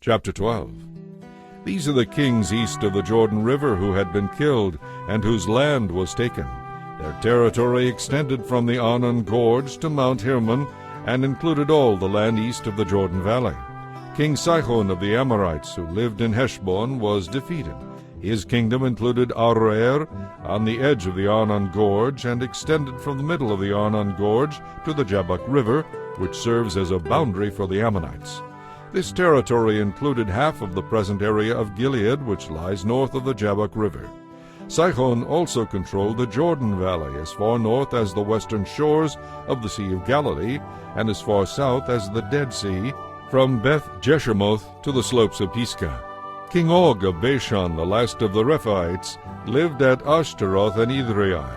Chapter 12. These are the kings east of the Jordan River who had been killed, and whose land was taken. Their territory extended from the Arnon Gorge to Mount Hermon, and included all the land east of the Jordan Valley. King Sihon of the Amorites, who lived in Heshbon, was defeated. His kingdom included Aroer on the edge of the Arnon Gorge, and extended from the middle of the Arnon Gorge to the Jabbok River, which serves as a boundary for the Ammonites. This territory included half of the present area of Gilead, which lies north of the Jabbok River. Sihon also controlled the Jordan Valley, as far north as the western shores of the Sea of Galilee, and as far south as the Dead Sea, from Beth Jeshemoth to the slopes of Pisgah. King Og of Bashan, the last of the Rephaites, lived at Ashtaroth and Edrei.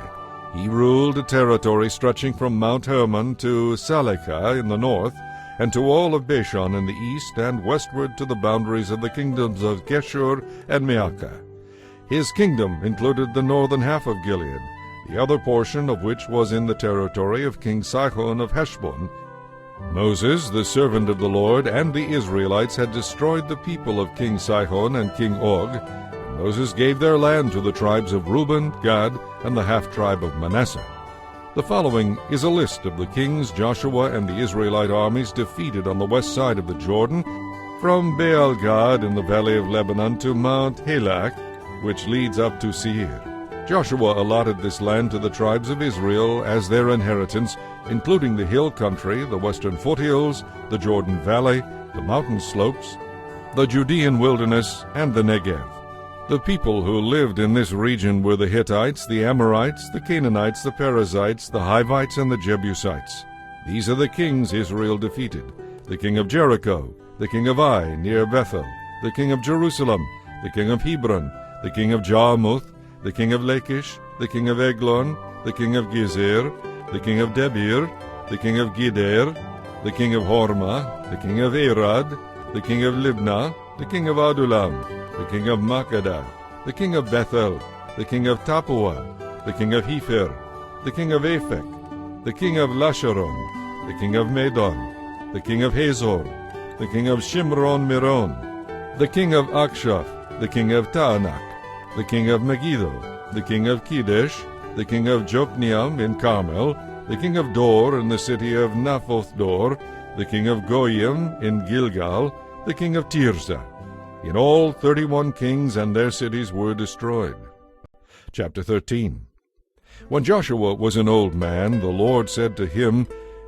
He ruled a territory stretching from Mount Hermon to Salekah in the north, and to all of Bashan in the east, and westward to the boundaries of the kingdoms of Geshur and Maacah. His kingdom included the northern half of Gilead, the other portion of which was in the territory of King Sihon of Heshbon. Moses, the servant of the Lord, and the Israelites had destroyed the people of King Sihon and King Og. And Moses gave their land to the tribes of Reuben, Gad, and the half-tribe of Manasseh. The following is a list of the kings Joshua and the Israelite armies defeated on the west side of the Jordan, from Baal-Gad in the valley of Lebanon to Mount Halak, which leads up to Seir. Joshua allotted this land to the tribes of Israel as their inheritance, including the hill country, the western foothills, the Jordan Valley, the mountain slopes, the Judean wilderness, and the Negev. The people who lived in this region were the Hittites, the Amorites, the Canaanites, the Perizzites, the Hivites, and the Jebusites. These are the kings Israel defeated: the king of Jericho, the king of Ai near Bethel, the king of Jerusalem, the king of Hebron, the king of Jarmuth, the king of Lachish, the king of Eglon, the king of Gezer, the king of Debir, the king of Geder, the king of Hormah, the king of Arad, the king of Libnah, the king of Adulam, the king of Makkedah, the king of Bethel, the king of Tappuah, the king of Hepher, the king of Aphek, the king of Lasharon, the king of Madon, the king of Hazor, the king of Shimron-Meron, the king of Akshaph, the king of Taanach, the king of Megiddo, the king of Kedesh, the king of Jokneam in Carmel, the king of Dor in the city of Naphoth-Dor, the king of Goyim in Gilgal, the king of Tirzah. In all 31 kings and their cities were destroyed. Chapter 13. When Joshua was an old man, the Lord said to him,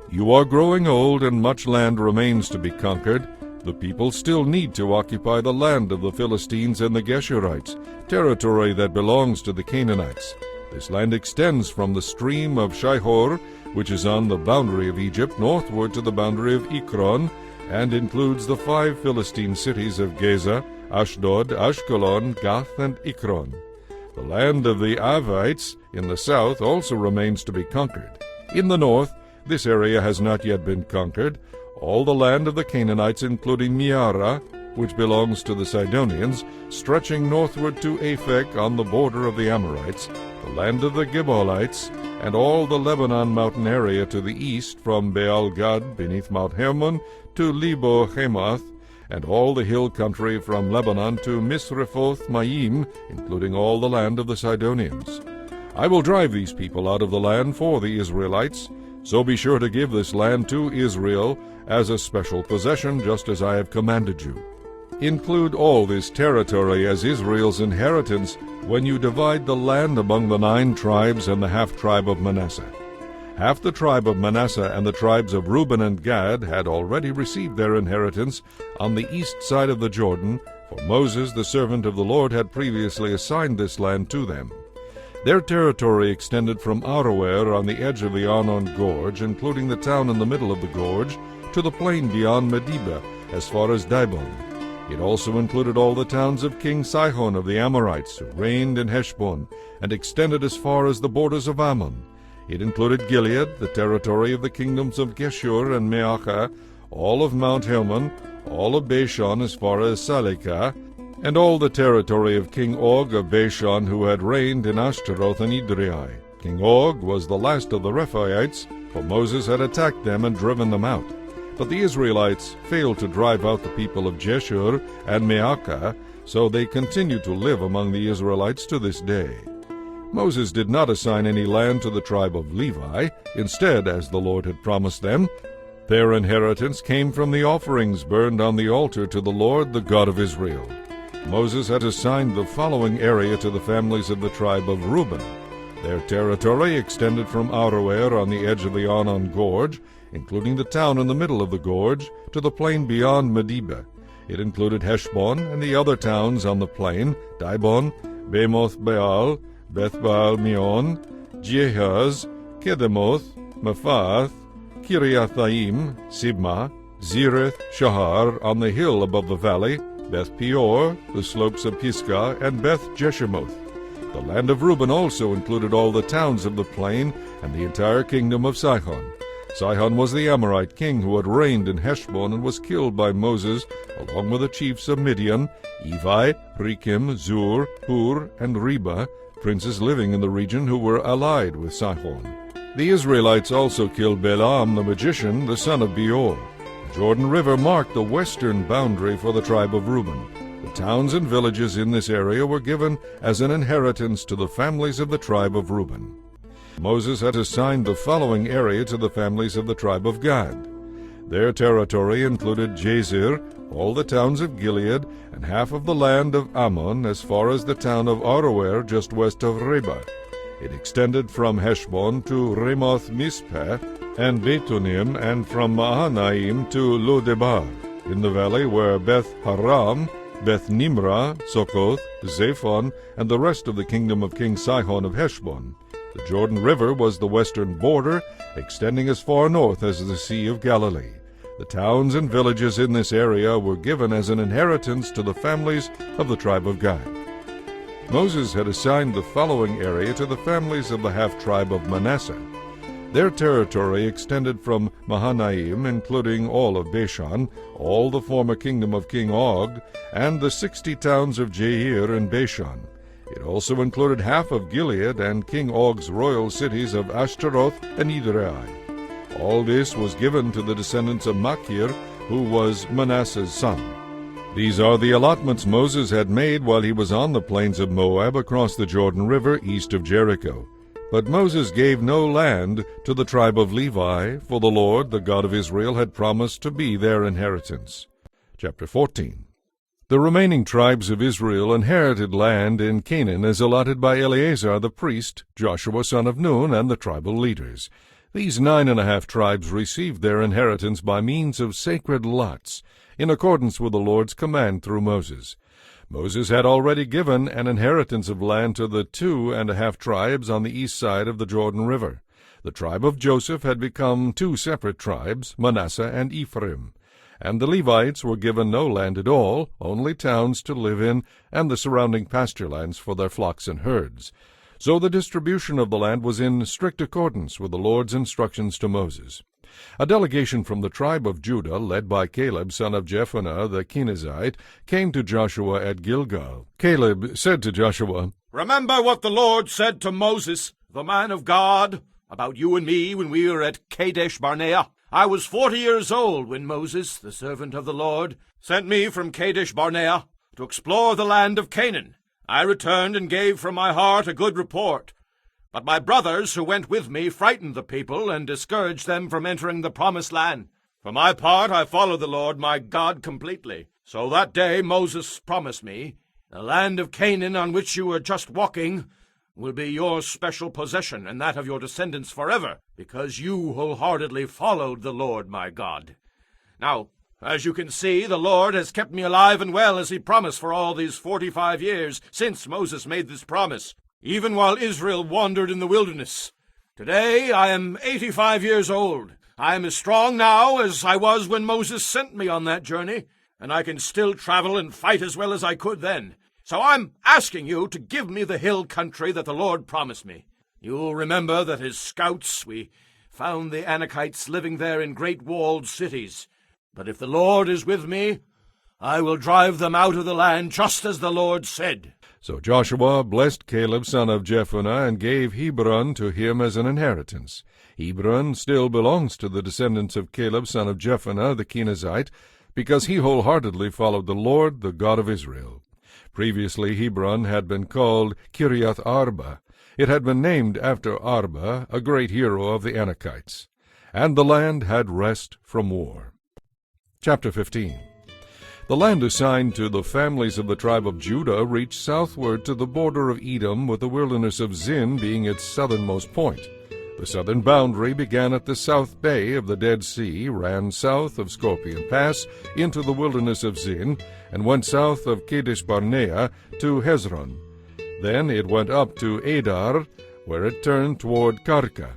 "You are growing old, and much land remains to be conquered. The people still need to occupy the land of the Philistines and the Geshurites, territory that belongs to the Canaanites. This land extends from the stream of Shihor, which is on the boundary of Egypt, northward to the boundary of Ekron, and includes the 5 Philistine cities of Gaza, Ashdod, Ashkelon, Gath, and Ekron. The land of the Avites in the south also remains to be conquered. In the north, this area has not yet been conquered. All the land of the Canaanites, including Meara, which belongs to the Sidonians, stretching northward to Aphek on the border of the Amorites, the land of the Gebalites, and all the Lebanon mountain area to the east from Baal-Gad beneath Mount Hermon to Lebo-Hamath, and all the hill country from Lebanon to Misrephoth-Maim, including all the land of the Sidonians. I will drive these people out of the land for the Israelites, so be sure to give this land to Israel as a special possession, just as I have commanded you. Include all this territory as Israel's inheritance when you divide the land among the 9 tribes and the half-tribe of Manasseh. Half the tribe of Manasseh and the tribes of Reuben and Gad had already received their inheritance on the east side of the Jordan, for Moses, the servant of the Lord, had previously assigned this land to them. Their territory extended from Aroer on the edge of the Arnon Gorge, including the town in the middle of the gorge, to the plain beyond Medeba, as far as Dibon. It also included all the towns of King Sihon of the Amorites, who reigned in Heshbon, and extended as far as the borders of Ammon. It included Gilead, the territory of the kingdoms of Geshur and Meachah, all of Mount Hermon, all of Bashan as far as Salekah, and all the territory of King Og of Bashan, who had reigned in Ashtaroth and Edrei. King Og was the last of the Rephaites, for Moses had attacked them and driven them out. But the Israelites failed to drive out the people of Jeshur and Meachah, so they continue to live among the Israelites to this day. Moses did not assign any land to the tribe of Levi. Instead, as the Lord had promised them, their inheritance came from the offerings burned on the altar to the Lord, the God of Israel. Moses had assigned the following area to the families of the tribe of Reuben. Their territory extended from Aroer on the edge of the Arnon Gorge, including the town in the middle of the gorge, to the plain beyond Medeba. It included Heshbon and the other towns on the plain, Dibon, Bamoth Baal, Beth Baal Meon, Jehaz, Kedemoth, Mephath, Kiriathaim, Sibmah, Zereth Shahar on the hill above the valley, Beth Peor, the slopes of Pisgah, and Beth Jeshimoth. The land of Reuben also included all the towns of the plain and the entire kingdom of Sihon. Sihon was the Amorite king who had reigned in Heshbon and was killed by Moses, along with the chiefs of Midian, Evi, Rekem, Zur, Hur, and Reba, princes living in the region who were allied with Sihon. The Israelites also killed Balaam the magician, the son of Beor. The Jordan River marked the western boundary for the tribe of Reuben. The towns and villages in this area were given as an inheritance to the families of the tribe of Reuben. Moses had assigned the following area to the families of the tribe of Gad. Their territory included Jazer, all the towns of Gilead, and half of the land of Ammon as far as the town of Aroer just west of Reba. It extended from Heshbon to Ramoth Mizpeh and Betonim, and from Mahanaim to Lo-debar. In the valley were Beth Haram, Beth Nimrah, Sokoth, Zaphon, and the rest of the kingdom of King Sihon of Heshbon. The Jordan River was the western border, extending as far north as the Sea of Galilee. The towns and villages in this area were given as an inheritance to the families of the tribe of Gad. Moses had assigned the following area to the families of the half-tribe of Manasseh. Their territory extended from Mahanaim, including all of Bashan, all the former kingdom of King Og, and the 60 towns of Jair in Bashan. It also included half of Gilead and King Og's royal cities of Ashtaroth and Edrei. All this was given to the descendants of Machir, who was Manasseh's son. These are the allotments Moses had made while he was on the plains of Moab across the Jordan River east of Jericho. But Moses gave no land to the tribe of Levi, for the Lord, the God of Israel, had promised to be their inheritance. Chapter 14. The remaining tribes of Israel inherited land in Canaan as allotted by Eleazar the priest, Joshua son of Nun, and the tribal leaders. These 9.5 tribes received their inheritance by means of sacred lots, in accordance with the Lord's command through Moses. Moses had already given an inheritance of land to the 2.5 tribes on the east side of the Jordan River. The tribe of Joseph had become 2 separate tribes, Manasseh and Ephraim. And the Levites were given no land at all, only towns to live in, and the surrounding pasture lands for their flocks and herds. So the distribution of the land was in strict accordance with the Lord's instructions to Moses. A delegation from the tribe of Judah, led by Caleb son of Jephunneh the Kenizzite, came to Joshua at Gilgal. Caleb said to Joshua, "Remember what the Lord said to Moses, the man of God, about you and me when we were at Kadesh Barnea. I was 40 years old when Moses, the servant of the Lord, sent me from Kadesh Barnea to explore the land of Canaan. I returned and gave from my heart a good report. But my brothers who went with me frightened the people and discouraged them from entering the promised land. For my part, I followed the Lord my God completely. So that day Moses promised me, the land of Canaan on which you are just walking will be your special possession and that of your descendants forever, because you wholeheartedly followed the Lord my God. Now, as you can see, the Lord has kept me alive and well as he promised for all these 45 years since Moses made this promise, even while Israel wandered in the wilderness. Today I am 85 years old. I am as strong now as I was when Moses sent me on that journey, and I can still travel and fight as well as I could then. So I'm asking you to give me the hill country that the Lord promised me. You'll remember that as scouts we found the Anakites living there in great walled cities. But if the Lord is with me, I will drive them out of the land just as the Lord said." So Joshua blessed Caleb son of Jephunneh and gave Hebron to him as an inheritance. Hebron still belongs to the descendants of Caleb son of Jephunneh the Kenizzite, because he wholeheartedly followed the Lord, the God of Israel. Previously Hebron had been called Kiriath Arba. It had been named after Arba, a great hero of the Anakites. And the land had rest from war. Chapter 15. The land assigned to the families of the tribe of Judah reached southward to the border of Edom, with the wilderness of Zin being its southernmost point. The southern boundary began at the south bay of the Dead Sea, ran south of Scorpion Pass into the wilderness of Zin, and went south of Kadesh Barnea to Hezron. Then it went up to Adar, where it turned toward Karka.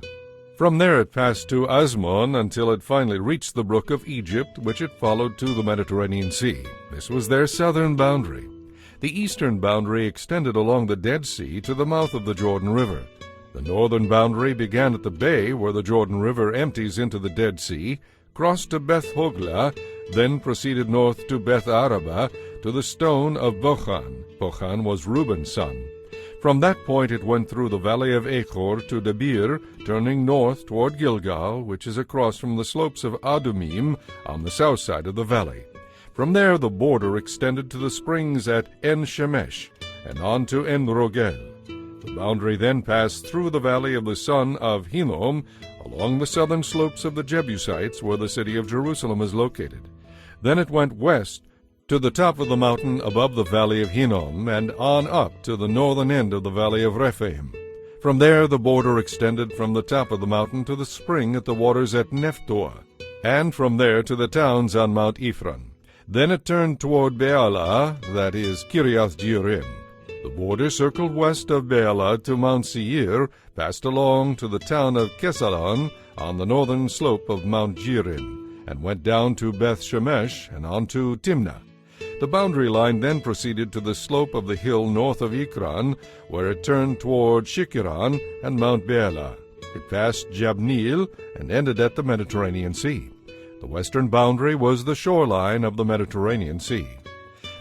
From there it passed to Asmon until it finally reached the brook of Egypt, which it followed to the Mediterranean Sea. This was their southern boundary. The eastern boundary extended along the Dead Sea to the mouth of the Jordan River. The northern boundary began at the bay where the Jordan River empties into the Dead Sea, crossed to Beth Hoglah, then proceeded north to Beth Araba, to the stone of Bochan. Bochan was Reuben's son. From that point it went through the valley of Achor to Debir, turning north toward Gilgal, which is across from the slopes of Adumim on the south side of the valley. From there the border extended to the springs at En-Shemesh, and on to En-Rogel. The boundary then passed through the valley of the son of Hinnom, along the southern slopes of the Jebusites, where the city of Jerusalem is located. Then it went west to the top of the mountain above the valley of Hinnom, and on up to the northern end of the valley of Rephaim. From there the border extended from the top of the mountain to the spring at the waters at Nephtoah, and from there to the towns on Mount Ephron. Then it turned toward Bealah, that is Kiriath Jearim. The border circled west of Bealah to Mount Seir, passed along to the town of Kesalon on the northern slope of Mount Jearim, and went down to Beth Shemesh and on to Timnah. The boundary line then proceeded to the slope of the hill north of Ekron, where it turned toward Shikkeron and Mount Bealah. It passed Jabneel and ended at the Mediterranean Sea. The western boundary was the shoreline of the Mediterranean Sea.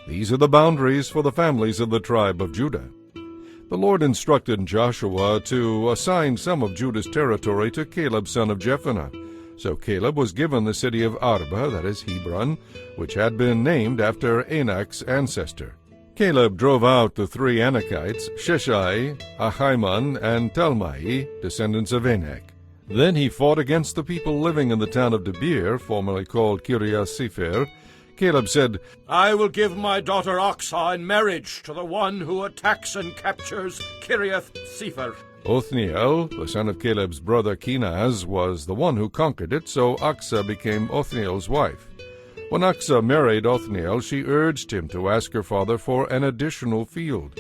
These are the boundaries for the families of the tribe of Judah. The Lord instructed Joshua to assign some of Judah's territory to Caleb son of Jephunneh. So Caleb was given the city of Arba, that is Hebron, which had been named after Anak's ancestor. Caleb drove out the 3 Anakites, Sheshai, Ahiman, and Talmai, descendants of Anak. Then he fought against the people living in the town of Debir, formerly called Kiriath-Sepher. Caleb said, I will give my daughter Oxah in marriage to the one who attacks and captures Kiriath-Sepher. Othniel, the son of Caleb's brother Kenaz, was the one who conquered it, so Oxah became Othniel's wife. When Oxah married Othniel, she urged him to ask her father for an additional field.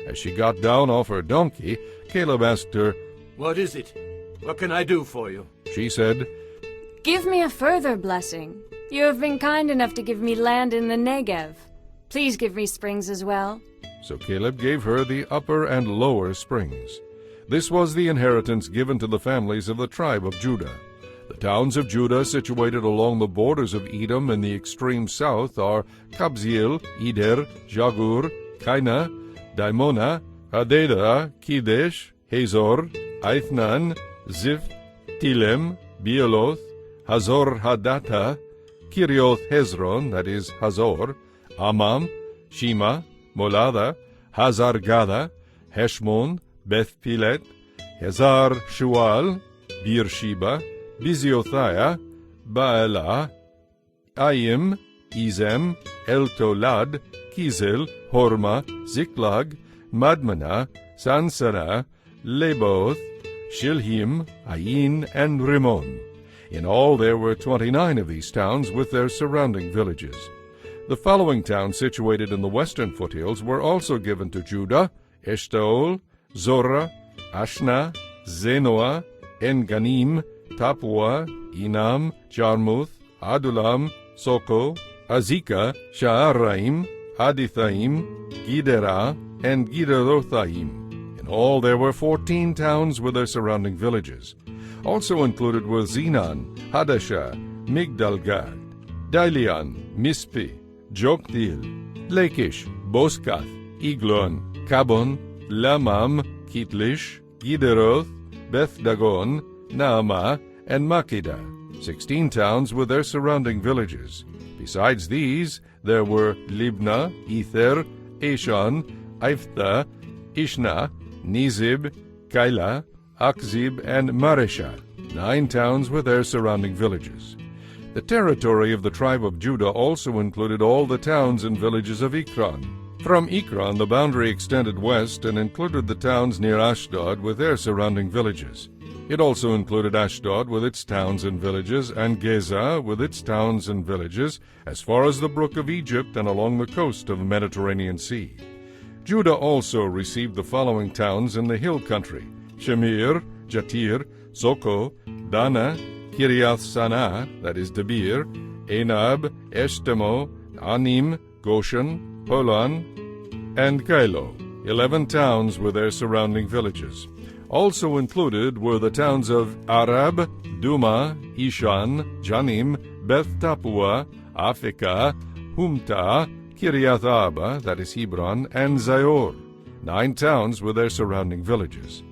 As she got down off her donkey, Caleb asked her, What is it? What can I do for you? She said, Give me a further blessing. You have been kind enough to give me land in the Negev. Please give me springs as well. So Caleb gave her the upper and lower springs. This was the inheritance given to the families of the tribe of Judah. The towns of Judah situated along the borders of Edom in the extreme south are Kabzeel, Eder, Jagur, Kaina, Dimona, Hadeda, Kedesh, Hazor, Aithnan, Ziph, Tilem, Bealoth, Hazor Hadattah, Kirioth Hezron, that is Hazor, Amam, Shema, Molada, Hazar Gada, Heshmon, Beth Pilet, Hazar Shual, Beersheba, Biziothiah, Baalah, Ayim, Ezem, Eltolad, Kizel, Horma, Ziklag, Madmanah, Sansana, Leboth, Shilhim, Ayin, and Rimmon. In all there were 29 of these towns with their surrounding villages. The following towns situated in the western foothills were also given to Judah: Eshtaol, Zorah, Ashna, Zenoah, En-Ganim, Tapua, Enam, Jarmuth, Adulam, Soko, Azekah, Sha'araim, Adithaim, Giderah, and Giderothaim. In all there were 14 towns with their surrounding villages. Also included were Zenan, Hadashah, Migdalgad, Dilian, Mispi, Joktheel, Lachish, Boskath, Eglon, Kabon, Lamam, Kitlish, Gideroth, Beth-Dagon, Naamah, and Makkedah, 16 towns with their surrounding villages. Besides these, there were Libnah, Ether, Ashan, Iphthah, Ishna, Nizib, Keilah, Akzib, and Mareshah, 9 towns with their surrounding villages. The territory of the tribe of Judah also included all the towns and villages of Ekron. From Ekron the boundary extended west and included the towns near Ashdod with their surrounding villages. It also included Ashdod with its towns and villages, and Gaza with its towns and villages, as far as the brook of Egypt and along the coast of the Mediterranean Sea. Judah also received the following towns in the hill country: Shemir, Jatir, Soko, Dana, Kiriath-Sanah, that is Debir, Enab, Eshtemo, Anim, Goshen, Polan, and Kailo, 11 towns with their surrounding villages. Also included were the towns of Arab, Duma, Ishan, Janim, Beth-Tapua, Afekah, Humta, Kiriath-Arba, that is Hebron, and Zior, 9 towns with their surrounding villages.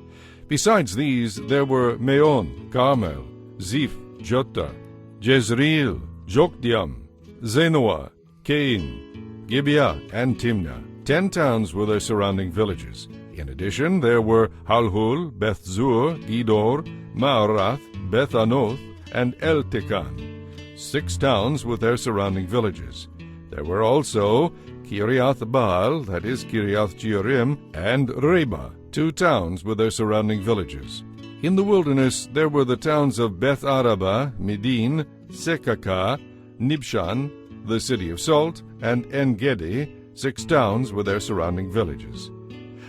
Besides these, there were Meon, Carmel, Ziph, Jotta, Jezreel, Jokdeam, Zenoah, Cain, Gibeah, and Timnah, 10 towns with their surrounding villages. In addition, there were Halhul, Beth-Zur, Gedor, Maarath, Beth-Anoth, and El-Tekan, 6 towns with their surrounding villages. There were also Kiriath-Baal, that is Kiriath-Jearim, and Reba, 2 towns with their surrounding villages. In the wilderness there were the towns of Beth-Araba, Medin, Sekakah, Nibshan, the city of Salt, and En-Gedi, 6 towns with their surrounding villages.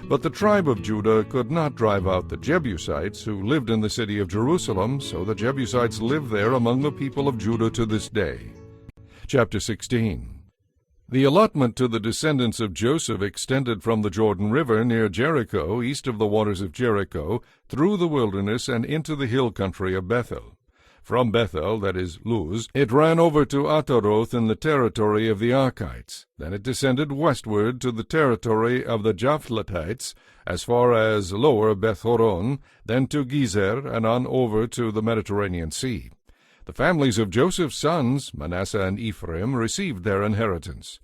But the tribe of Judah could not drive out the Jebusites who lived in the city of Jerusalem, so the Jebusites live there among the people of Judah to this day. Chapter 16. The allotment to the descendants of Joseph extended from the Jordan River near Jericho, east of the waters of Jericho, through the wilderness and into the hill country of Bethel. From Bethel, that is Luz, it ran over to Ataroth in the territory of the Archites. Then it descended westward to the territory of the Japhletites, as far as lower Beth-horon, then to Gezer, and on over to the Mediterranean Sea. The families of Joseph's sons, Manasseh and Ephraim, received their inheritance.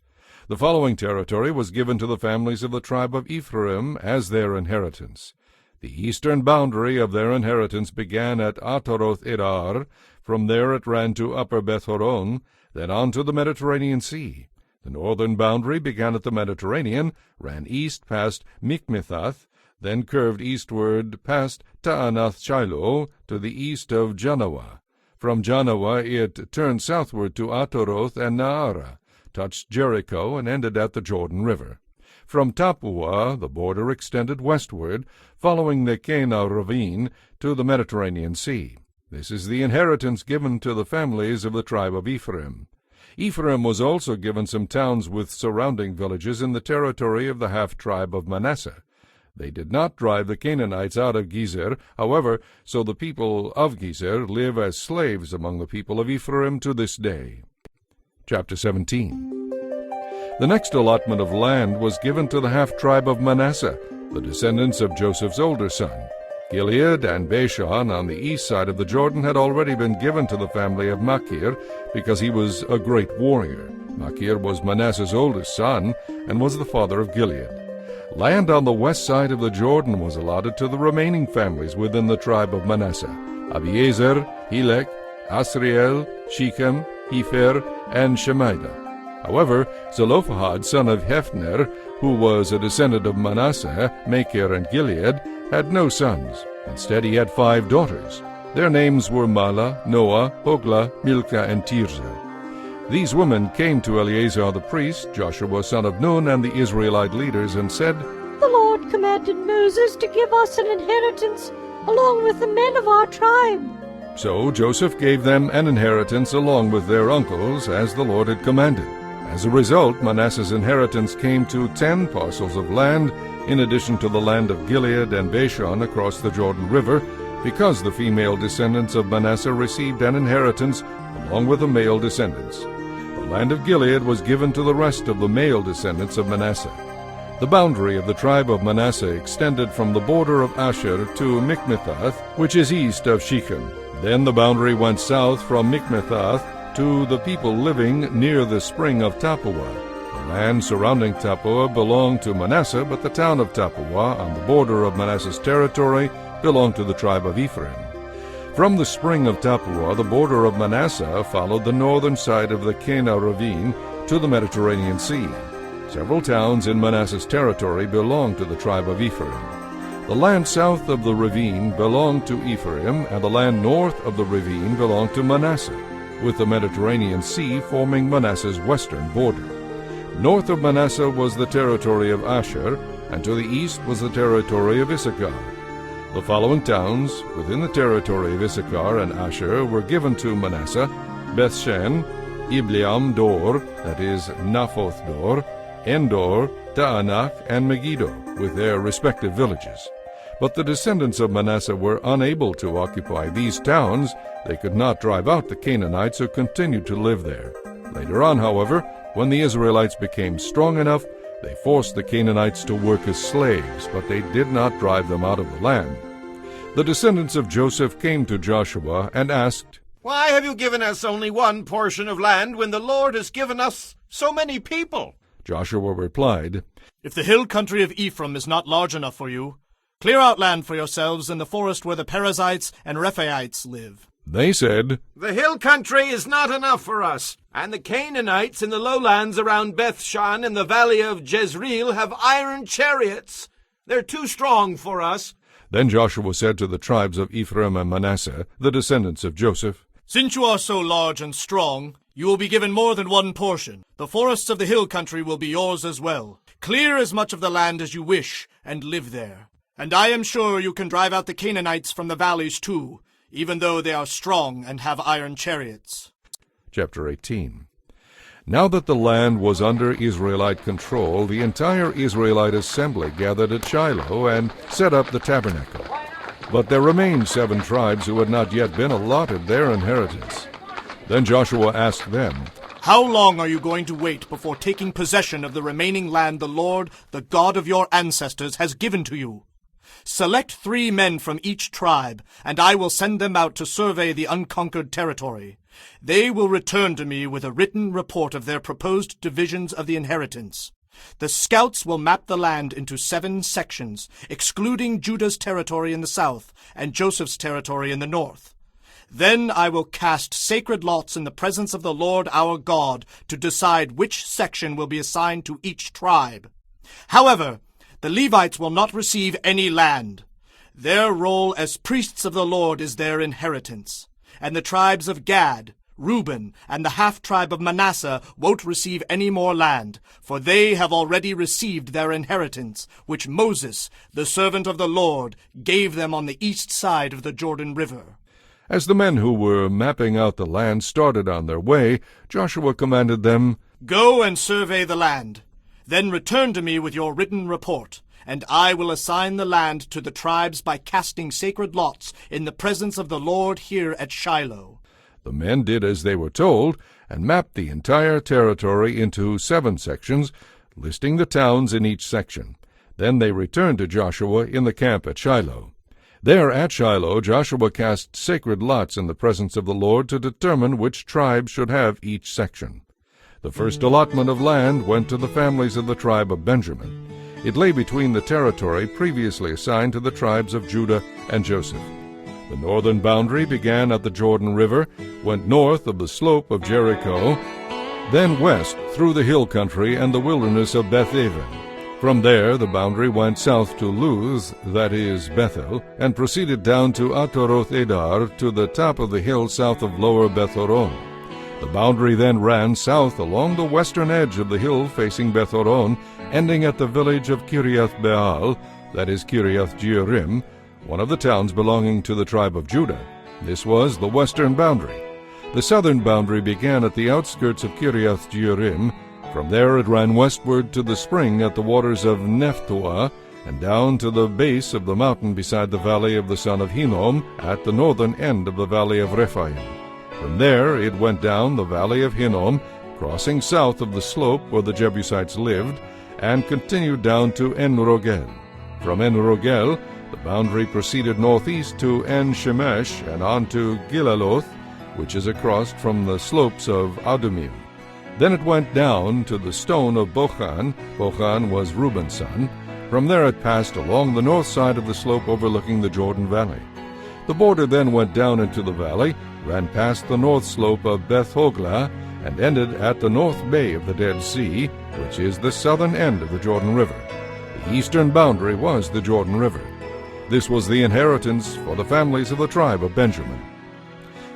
The following territory was given to the families of the tribe of Ephraim as their inheritance. The eastern boundary of their inheritance began at Ataroth-edar. From there it ran to Upper Beth-horon, then on to the Mediterranean Sea. The northern boundary began at the Mediterranean, ran east past Mikmethath, then curved eastward past Taanath-shiloh to the east of Janoah. From Janoah it turned southward to Ataroth and Naarah, touched Jericho, and ended at the Jordan River. From Tappuah the border extended westward, following the Kenah ravine, to the Mediterranean Sea. This is the inheritance given to the families of the tribe of Ephraim. Ephraim was also given some towns with surrounding villages in the territory of the half-tribe of Manasseh. They did not drive the Canaanites out of Gezer, however, so the people of Gezer live as slaves among the people of Ephraim to this day. Chapter 17. The next allotment of land was given to the half-tribe of Manasseh, the descendants of Joseph's older son. Gilead and Bashan on the east side of the Jordan had already been given to the family of Machir because he was a great warrior. Machir was Manasseh's oldest son and was the father of Gilead. Land on the west side of the Jordan was allotted to the remaining families within the tribe of Manasseh: Abiezer, Helek, Asriel, Shechem, Hepher, and Shemida. However, Zelophehad, son of Hephner, who was a descendant of Manasseh, Machir, and Gilead, had no sons. Instead he had 5 daughters. Their names were Mahlah, Noah, Hoglah, Milcah, and Tirzah. These women came to Eleazar the priest, Joshua son of Nun, and the Israelite leaders, and said, "The Lord commanded Moses to give us an inheritance along with the men of our tribe." So Joseph gave them an inheritance along with their uncles, as the Lord had commanded. As a result, Manasseh's inheritance came to 10 parcels of land, in addition to the land of Gilead and Bashan across the Jordan River, because the female descendants of Manasseh received an inheritance along with the male descendants. The land of Gilead was given to the rest of the male descendants of Manasseh. The boundary of the tribe of Manasseh extended from the border of Asher to Mikmethath, which is east of Shechem. Then the boundary went south from Mikmethath to the people living near the spring of Tappuah. The land surrounding Tappuah belonged to Manasseh, but the town of Tappuah, on the border of Manasseh's territory, belonged to the tribe of Ephraim. From the spring of Tappuah, the border of Manasseh followed the northern side of the Kenah ravine to the Mediterranean Sea. Several towns in Manasseh's territory belonged to the tribe of Ephraim. The land south of the ravine belonged to Ephraim, and the land north of the ravine belonged to Manasseh, with the Mediterranean Sea forming Manasseh's western border. North of Manasseh was the territory of Asher, and to the east was the territory of Issachar. The following towns within the territory of Issachar and Asher were given to Manasseh: Bethshan, Ibleam Dor, that is, Naphoth Dor, Endor, Taanach, and Megiddo, with their respective villages. But the descendants of Manasseh were unable to occupy these towns. They could not drive out the Canaanites who continued to live there. Later on, however, when the Israelites became strong enough, they forced the Canaanites to work as slaves, but they did not drive them out of the land. The descendants of Joseph came to Joshua and asked, "Why have you given us only one portion of land when the Lord has given us so many people?" Joshua replied, If the hill country of Ephraim is not large enough for you, clear out land for yourselves in the forest where the Perizzites and Rephaites live. They said, "The hill country is not enough for us, and the Canaanites in the lowlands around Bethshan and the valley of Jezreel have iron chariots. They're too strong for us." Then Joshua said to the tribes of Ephraim and Manasseh, the descendants of Joseph, Since you are so large and strong, you will be given more than one portion. The forests of the hill country will be yours as well. Clear as much of the land as you wish, and live there. And I am sure you can drive out the Canaanites from the valleys too, even though they are strong and have iron chariots. Chapter 18. Now that the land was under Israelite control, the entire Israelite assembly gathered at Shiloh and set up the tabernacle. But there remained 7 tribes who had not yet been allotted their inheritance. Then Joshua asked them, How long are you going to wait before taking possession of the remaining land the Lord, the God of your ancestors, has given to you? Select 3 men from each tribe, and I will send them out to survey the unconquered territory. They will return to me with a written report of their proposed divisions of the inheritance. The scouts will map the land into 7 sections, excluding Judah's territory in the south and Joseph's territory in the north. Then I will cast sacred lots in the presence of the Lord our God to decide which section will be assigned to each tribe. However, the Levites will not receive any land. Their role as priests of the Lord is their inheritance. And the tribes of Gad, Reuben, and the half-tribe of Manasseh won't receive any more land, for they have already received their inheritance, which Moses, the servant of the Lord, gave them on the east side of the Jordan River. As the men who were mapping out the land started on their way, Joshua commanded them, Go and survey the land. Then return to me with your written report, and I will assign the land to the tribes by casting sacred lots in the presence of the Lord here at Shiloh. The men did as they were told, and mapped the entire territory into 7 sections, listing the towns in each section. Then they returned to Joshua in the camp at Shiloh. There at Shiloh Joshua cast sacred lots in the presence of the Lord to determine which tribe should have each section. The first allotment of land went to the families of the tribe of Benjamin. It lay between the territory previously assigned to the tribes of Judah and Joseph. The northern boundary began at the Jordan River, went north of the slope of Jericho, then west through the hill country and the wilderness of Beth-aven. From there the boundary went south to Luz, that is, Bethel, and proceeded down to Ataroth-edar, to the top of the hill south of lower Beth-horon. The boundary then ran south along the western edge of the hill facing Beth-horon, ending at the village of Kiriath-baal, that is, Kiriath-jearim, one of the towns belonging to the tribe of Judah. This was the western boundary. The southern boundary began at the outskirts of Kiriath-jearim. From there it ran westward to the spring at the waters of Nephtoah, and down to the base of the mountain beside the valley of the son of Hinnom, at the northern end of the valley of Rephaim. From there it went down the valley of Hinnom, crossing south of the slope where the Jebusites lived, and continued down to En-rogel. From En-rogel the boundary proceeded northeast to En-shemesh and on to Gilaloth, which is across from the slopes of Adumim. Then it went down to the stone of Bochan. Bochan was Reuben's son. From there it passed along the north side of the slope overlooking the Jordan Valley. The border then went down into the valley, ran past the north slope of Beth-hoglah, and ended at the north bay of the Dead Sea, which is the southern end of the Jordan River. The eastern boundary was the Jordan River. This was the inheritance for the families of the tribe of Benjamin.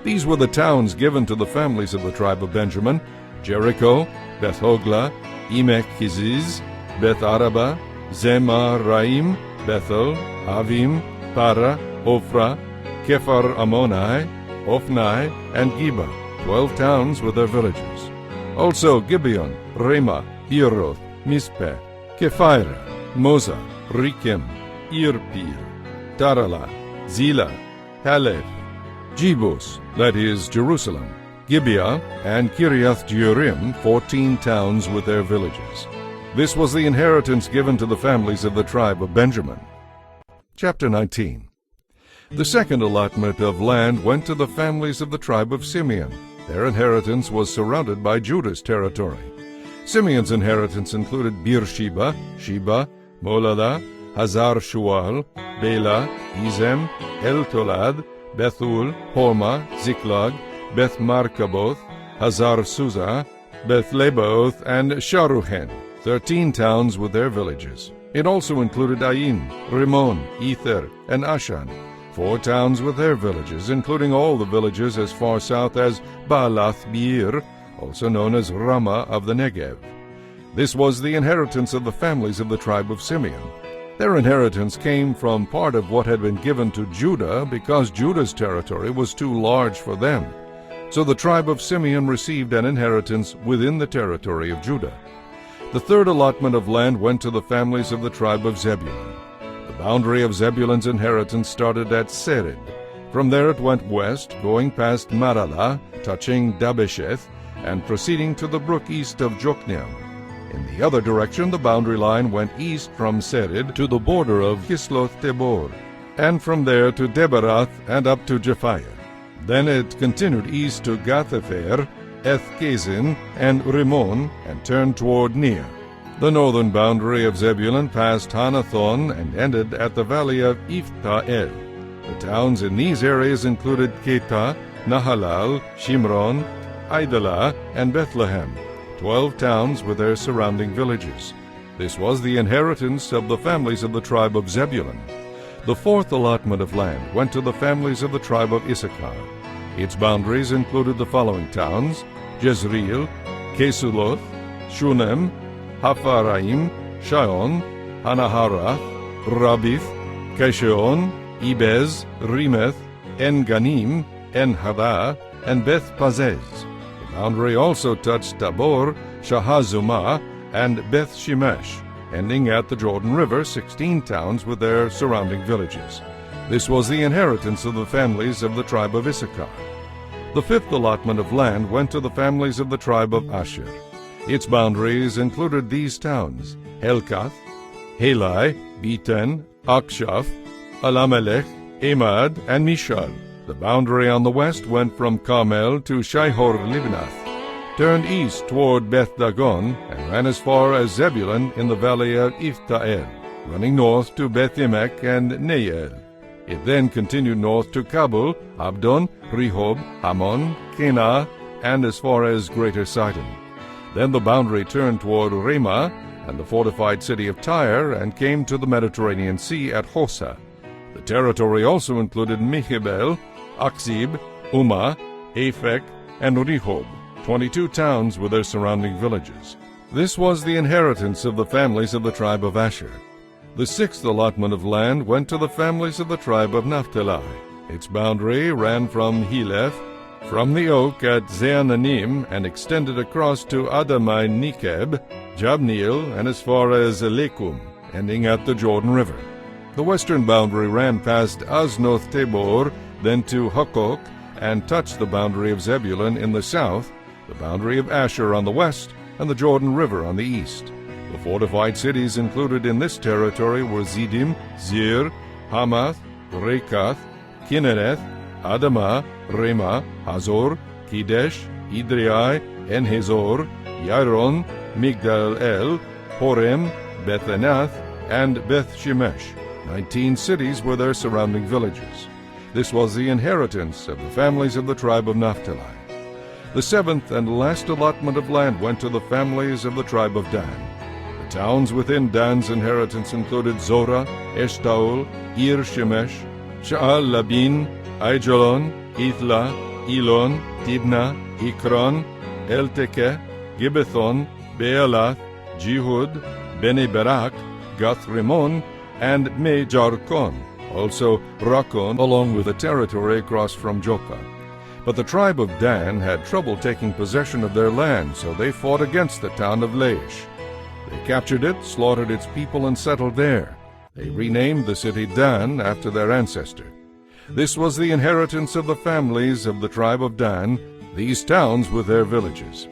These were the towns given to the families of the tribe of Benjamin: Jericho, Beth-hoglah, Emek-keziz, Beth-arabah, Zemaraim, Bethel, Avim, Para, Ophrah, Kephar-ammoni, Ophnai, and Geba, 12 towns with their villages. Also Gibeon, Ramah, Beeroth, Mizpeh, Kephirah, Moza, Rekem, Irpeel, Tarala, Zillah, Halef, Jebus, that is, Jerusalem, Gibeah, and Kiriath-jearim, 14 towns with their villages. This was the inheritance given to the families of the tribe of Benjamin. Chapter 19. The second allotment of land went to the families of the tribe of Simeon. Their inheritance was surrounded by Judah's territory. Simeon's inheritance included Beersheba, Sheba, Moladah, Hazar-shual, Bela, Ezem, El-tolad, Bethul, Hormah, Ziklag, Beth-markaboth, Hazar-suzah, Beth-lebaoth, and Sharuhen, 13 towns with their villages. It also included Ain, Rimmon, Ether, and Ashan, 4 towns with their villages, including all the villages as far south as Baalath-beer, also known as Ramah of the Negev. This was the inheritance of the families of the tribe of Simeon. Their inheritance came from part of what had been given to Judah because Judah's territory was too large for them. So the tribe of Simeon received an inheritance within the territory of Judah. The third allotment of land went to the families of the tribe of Zebulun. The boundary of Zebulun's inheritance started at Sered. From there it went west, going past Maralah, touching Dabesheth, and proceeding to the brook east of Jokneam. In the other direction, the boundary line went east from Sered to the border of Kisloth-Tabor, and from there to Deberath and up to Japhia. Then it continued east to Gath-Hepher, Eth-Kazin, and Rimmon, and turned toward Ner. The northern boundary of Zebulun passed Hanathon and ended at the valley of Iphta-El. The towns in these areas included Ketah, Nahalal, Shimron, Idalah, and Bethlehem, 12 towns with their surrounding villages. This was the inheritance of the families of the tribe of Zebulun. The fourth allotment of land went to the families of the tribe of Issachar. Its boundaries included the following towns: Jezreel, Kesuloth, Shunem, Hapharaim, Shion, Hanaharath, Rabith, Kesheon, Ibez, Remeth, En-Ganim, En-Hadah, and Beth-Pazez. The boundary also touched Tabor, Shahazumah, and Beth-Shemesh, ending at the Jordan River, 16 towns with their surrounding villages. This was the inheritance of the families of the tribe of Issachar. The fifth allotment of land went to the families of the tribe of Asher. Its boundaries included these towns: Helkath, Halai, Beten, Akshaph, Alamelech, Emad, and Mishal. The boundary on the west went from Carmel to Shihor-Libnath, turned east toward Beth-Dagon, and ran as far as Zebulun in the valley of Iphta-El, running north to Beth-Emek and Neiel. It then continued north to Kabul, Abdon, Rehob, Hamon, Kenah, and as far as Greater Sidon. Then the boundary turned toward Ramah and the fortified city of Tyre, and came to the Mediterranean Sea at Hosa. The territory also included Mehebel, Aksib, Umah, Aphek, and Rehob, 22 towns with their surrounding villages. This was the inheritance of the families of the tribe of Asher. The sixth allotment of land went to the families of the tribe of Naphtali. Its boundary ran from Heleph, from the oak at Zeananim, and extended across to Adamai Nekeb, Jabneel, and as far as Elekum, ending at the Jordan River. The western boundary ran past Aznoth Tabor, then to Hukkok, and touched the boundary of Zebulun in the south, the boundary of Asher on the west, and the Jordan River on the east. The fortified cities included in this territory were Zidim, Zir, Hamath, Rekath, Kinnereth, Adamah, Ramah, Hazor, Kedesh, Idrei, En-Hazor, Yaron, Migdal-El, Horem, Beth-Anath, and Beth-Shemesh. 19 cities were their surrounding villages. This was the inheritance of the families of the tribe of Naphtali. The seventh and last allotment of land went to the families of the tribe of Dan. The towns within Dan's inheritance included Zorah, Eshtaol, Ir-Shemesh, Sha'al-Labin, Aijalon, Ithla, Elon, Tibna, Ikron, Eltekeh, Gibbethon, Bealath, Jehud, Bene-Berak, Gath-Rimmon, and Me-Jarkon, also Rakon, along with the territory across from Joppa. But the tribe of Dan had trouble taking possession of their land, so they fought against the town of Laish. They captured it, slaughtered its people, and settled there. They renamed the city Dan after their ancestor. This was the inheritance of the families of the tribe of Dan, these towns with their villages.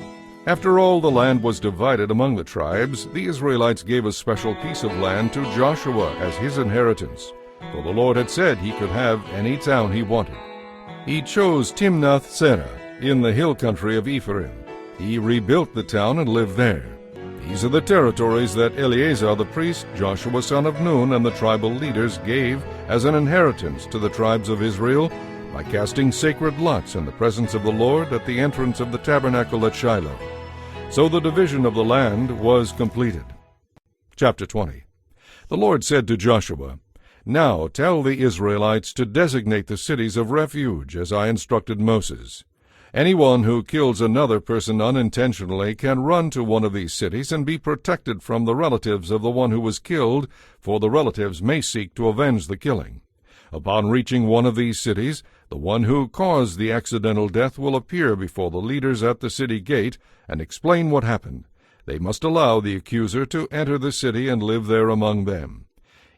After all the land was divided among the tribes, the Israelites gave a special piece of land to Joshua as his inheritance, for the Lord had said he could have any town he wanted. He chose Timnath-Serah in the hill country of Ephraim. He rebuilt the town and lived there. These are the territories that Eleazar the priest, Joshua son of Nun, and the tribal leaders gave as an inheritance to the tribes of Israel by casting sacred lots in the presence of the Lord at the entrance of the tabernacle at Shiloh. So the division of the land was completed. Chapter 20. The Lord said to Joshua, "Now tell the Israelites to designate the cities of refuge, as I instructed Moses. Anyone who kills another person unintentionally can run to one of these cities and be protected from the relatives of the one who was killed, for the relatives may seek to avenge the killing. Upon reaching one of these cities, the one who caused the accidental death will appear before the leaders at the city gate and explain what happened. They must allow the accuser to enter the city and live there among them.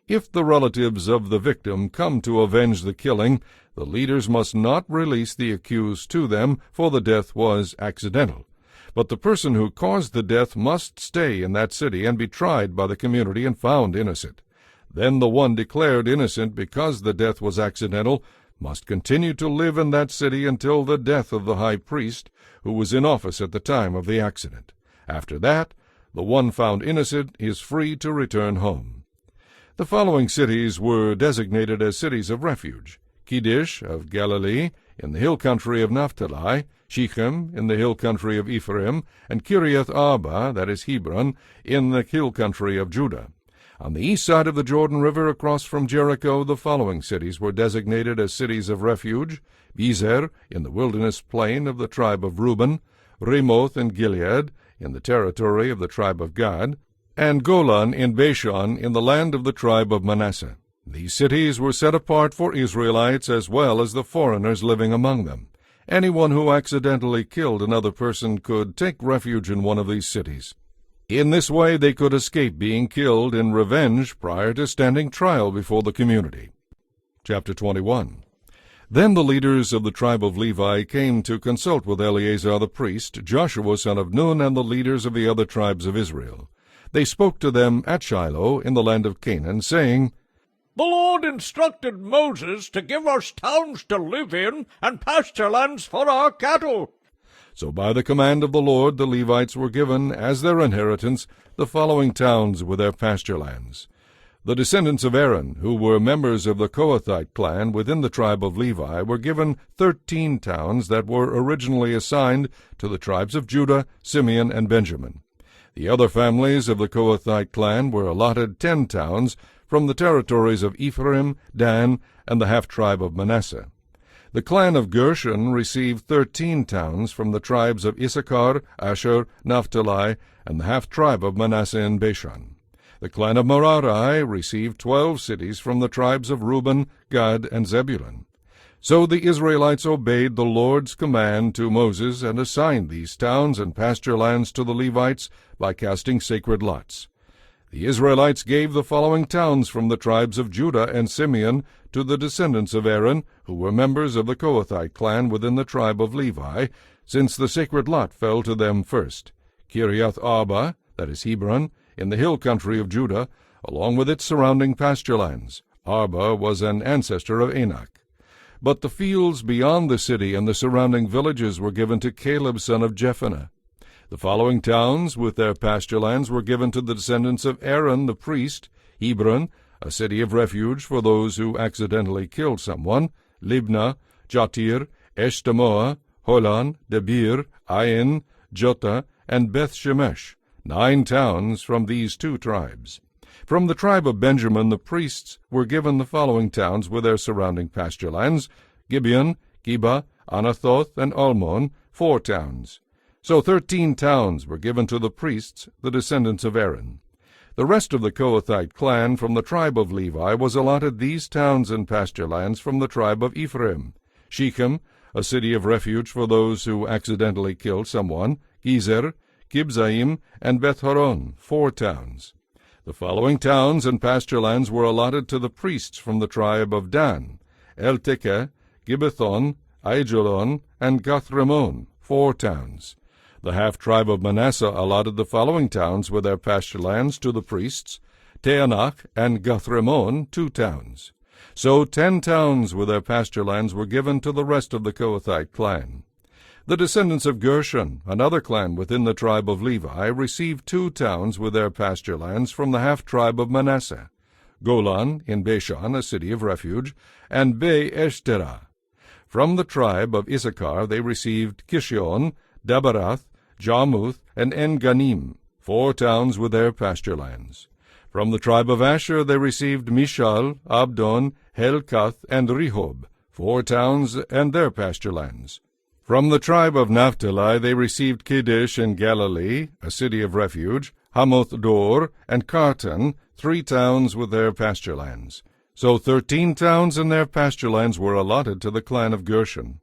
If the relatives of the victim come to avenge the killing, the leaders must not release the accused to them, for the death was accidental. But the person who caused the death must stay in that city and be tried by the community and found innocent. Then the one declared innocent because the death was accidental must continue to live in that city until the death of the high priest, who was in office at the time of the accident. After that, the one found innocent is free to return home. The following cities were designated as cities of refuge: Kedesh of Galilee, in the hill country of Naphtali, Shechem, in the hill country of Ephraim, and Kiriath Arba, that is Hebron, in the hill country of Judah. On the east side of the Jordan River, across from Jericho, the following cities were designated as cities of refuge: Bezer, in the wilderness plain of the tribe of Reuben, Ramoth in Gilead, in the territory of the tribe of Gad, and Golan in Bashan, in the land of the tribe of Manasseh. These cities were set apart for Israelites as well as the foreigners living among them. Anyone who accidentally killed another person could take refuge in one of these cities. In this way they could escape being killed in revenge prior to standing trial before the community. Chapter 21. Then the leaders of the tribe of Levi came to consult with Eleazar the priest, Joshua son of Nun, and the leaders of the other tribes of Israel. They spoke to them at Shiloh in the land of Canaan, saying, "The Lord instructed Moses to give us towns to live in and pasture lands for our cattle." So by the command of the Lord the Levites were given, as their inheritance, the following towns with their pasture lands. The descendants of Aaron, who were members of the Kohathite clan within the tribe of Levi, were given 13 towns that were originally assigned to the tribes of Judah, Simeon, and Benjamin. The other families of the Kohathite clan were allotted 10 towns from the territories of Ephraim, Dan, and the half-tribe of Manasseh. The clan of Gershon received 13 towns from the tribes of Issachar, Asher, Naphtali, and the half-tribe of Manasseh in Bashan. The clan of Merari received 12 cities from the tribes of Reuben, Gad, and Zebulun. So the Israelites obeyed the Lord's command to Moses and assigned these towns and pasture lands to the Levites by casting sacred lots. The Israelites gave the following towns from the tribes of Judah and Simeon to the descendants of Aaron, who were members of the Kohathite clan within the tribe of Levi, since the sacred lot fell to them first: Kiriath Arba, that is Hebron, in the hill country of Judah, along with its surrounding pasture lands. Arba was an ancestor of Anak. But the fields beyond the city and the surrounding villages were given to Caleb son of Jephunneh. The following towns with their pasture lands were given to the descendants of Aaron the priest: Hebron, a city of refuge for those who accidentally killed someone; Libnah, Jatir, Eshtemoa, Holon, Debir, Ain, Jotah, and Beth-Shemesh, 9 towns from these 2 tribes. From the tribe of Benjamin the priests were given the following towns with their surrounding pasture lands: Gibeon, Geba, Anathoth, and Almon, 4 towns. So 13 towns were given to the priests, the descendants of Aaron. The rest of the Kohathite clan from the tribe of Levi was allotted these towns and pasture lands from the tribe of Ephraim: Shechem, a city of refuge for those who accidentally killed someone; Gezer, Kibzaim, and Beth-horon, 4 towns. The following towns and pasture lands were allotted to the priests from the tribe of Dan: El-Tekeh, Gibbethon, Aijalon, and Gath-Rimmon, 4 towns. The half-tribe of Manasseh allotted the following towns with their pasture lands to the priests: Teanach and Gath-Rimmon, 2 towns. So 10 towns with their pasture lands were given to the rest of the Kohathite clan. The descendants of Gershon, another clan within the tribe of Levi, received 2 towns with their pasture lands from the half-tribe of Manasseh: Golan in Bashan, a city of refuge, and Be-Eshterah. From the tribe of Issachar they received Kishion, Dabarath, Jarmuth, and En-Ganim, 4 towns with their pasture lands. From the tribe of Asher they received Mishal, Abdon, Helkath, and Rehob, 4 towns and their pasture lands. From the tribe of Naphtali they received Kedesh in Galilee, a city of refuge, Hamoth-dor, and Kartan, 3 towns with their pasture lands. So 13 towns and their pasture lands were allotted to the clan of Gershon.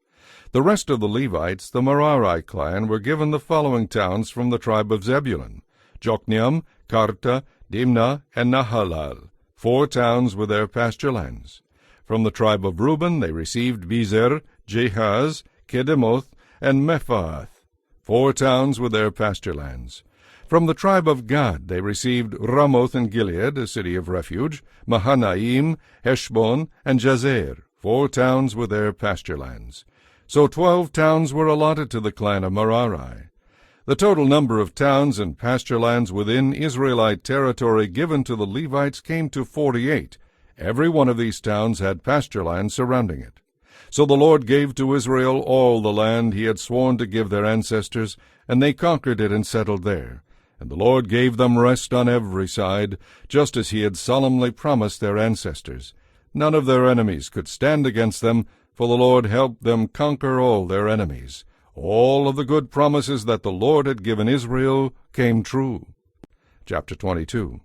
The rest of the Levites, the Merari clan, were given the following towns from the tribe of Zebulun: Jokneam, Karta, Dimnah, and Nahalal, 4 towns with their pasture lands. From the tribe of Reuben they received Bezer, Jehaz, Kedemoth, and Mephaath, 4 towns with their pasture lands. From the tribe of Gad they received Ramoth in Gilead, a city of refuge, Mahanaim, Heshbon, and Jazer, 4 towns with their pasture lands. So 12 towns were allotted to the clan of Merari. The total number of towns and pasture lands within Israelite territory given to the Levites came to 48. Every one of these towns had pasture land surrounding it. So the Lord gave to Israel all the land he had sworn to give their ancestors, and they conquered it and settled there. And the Lord gave them rest on every side, just as he had solemnly promised their ancestors. None of their enemies could stand against them, for the Lord helped them conquer all their enemies. All of the good promises that the Lord had given Israel came true. Chapter 22.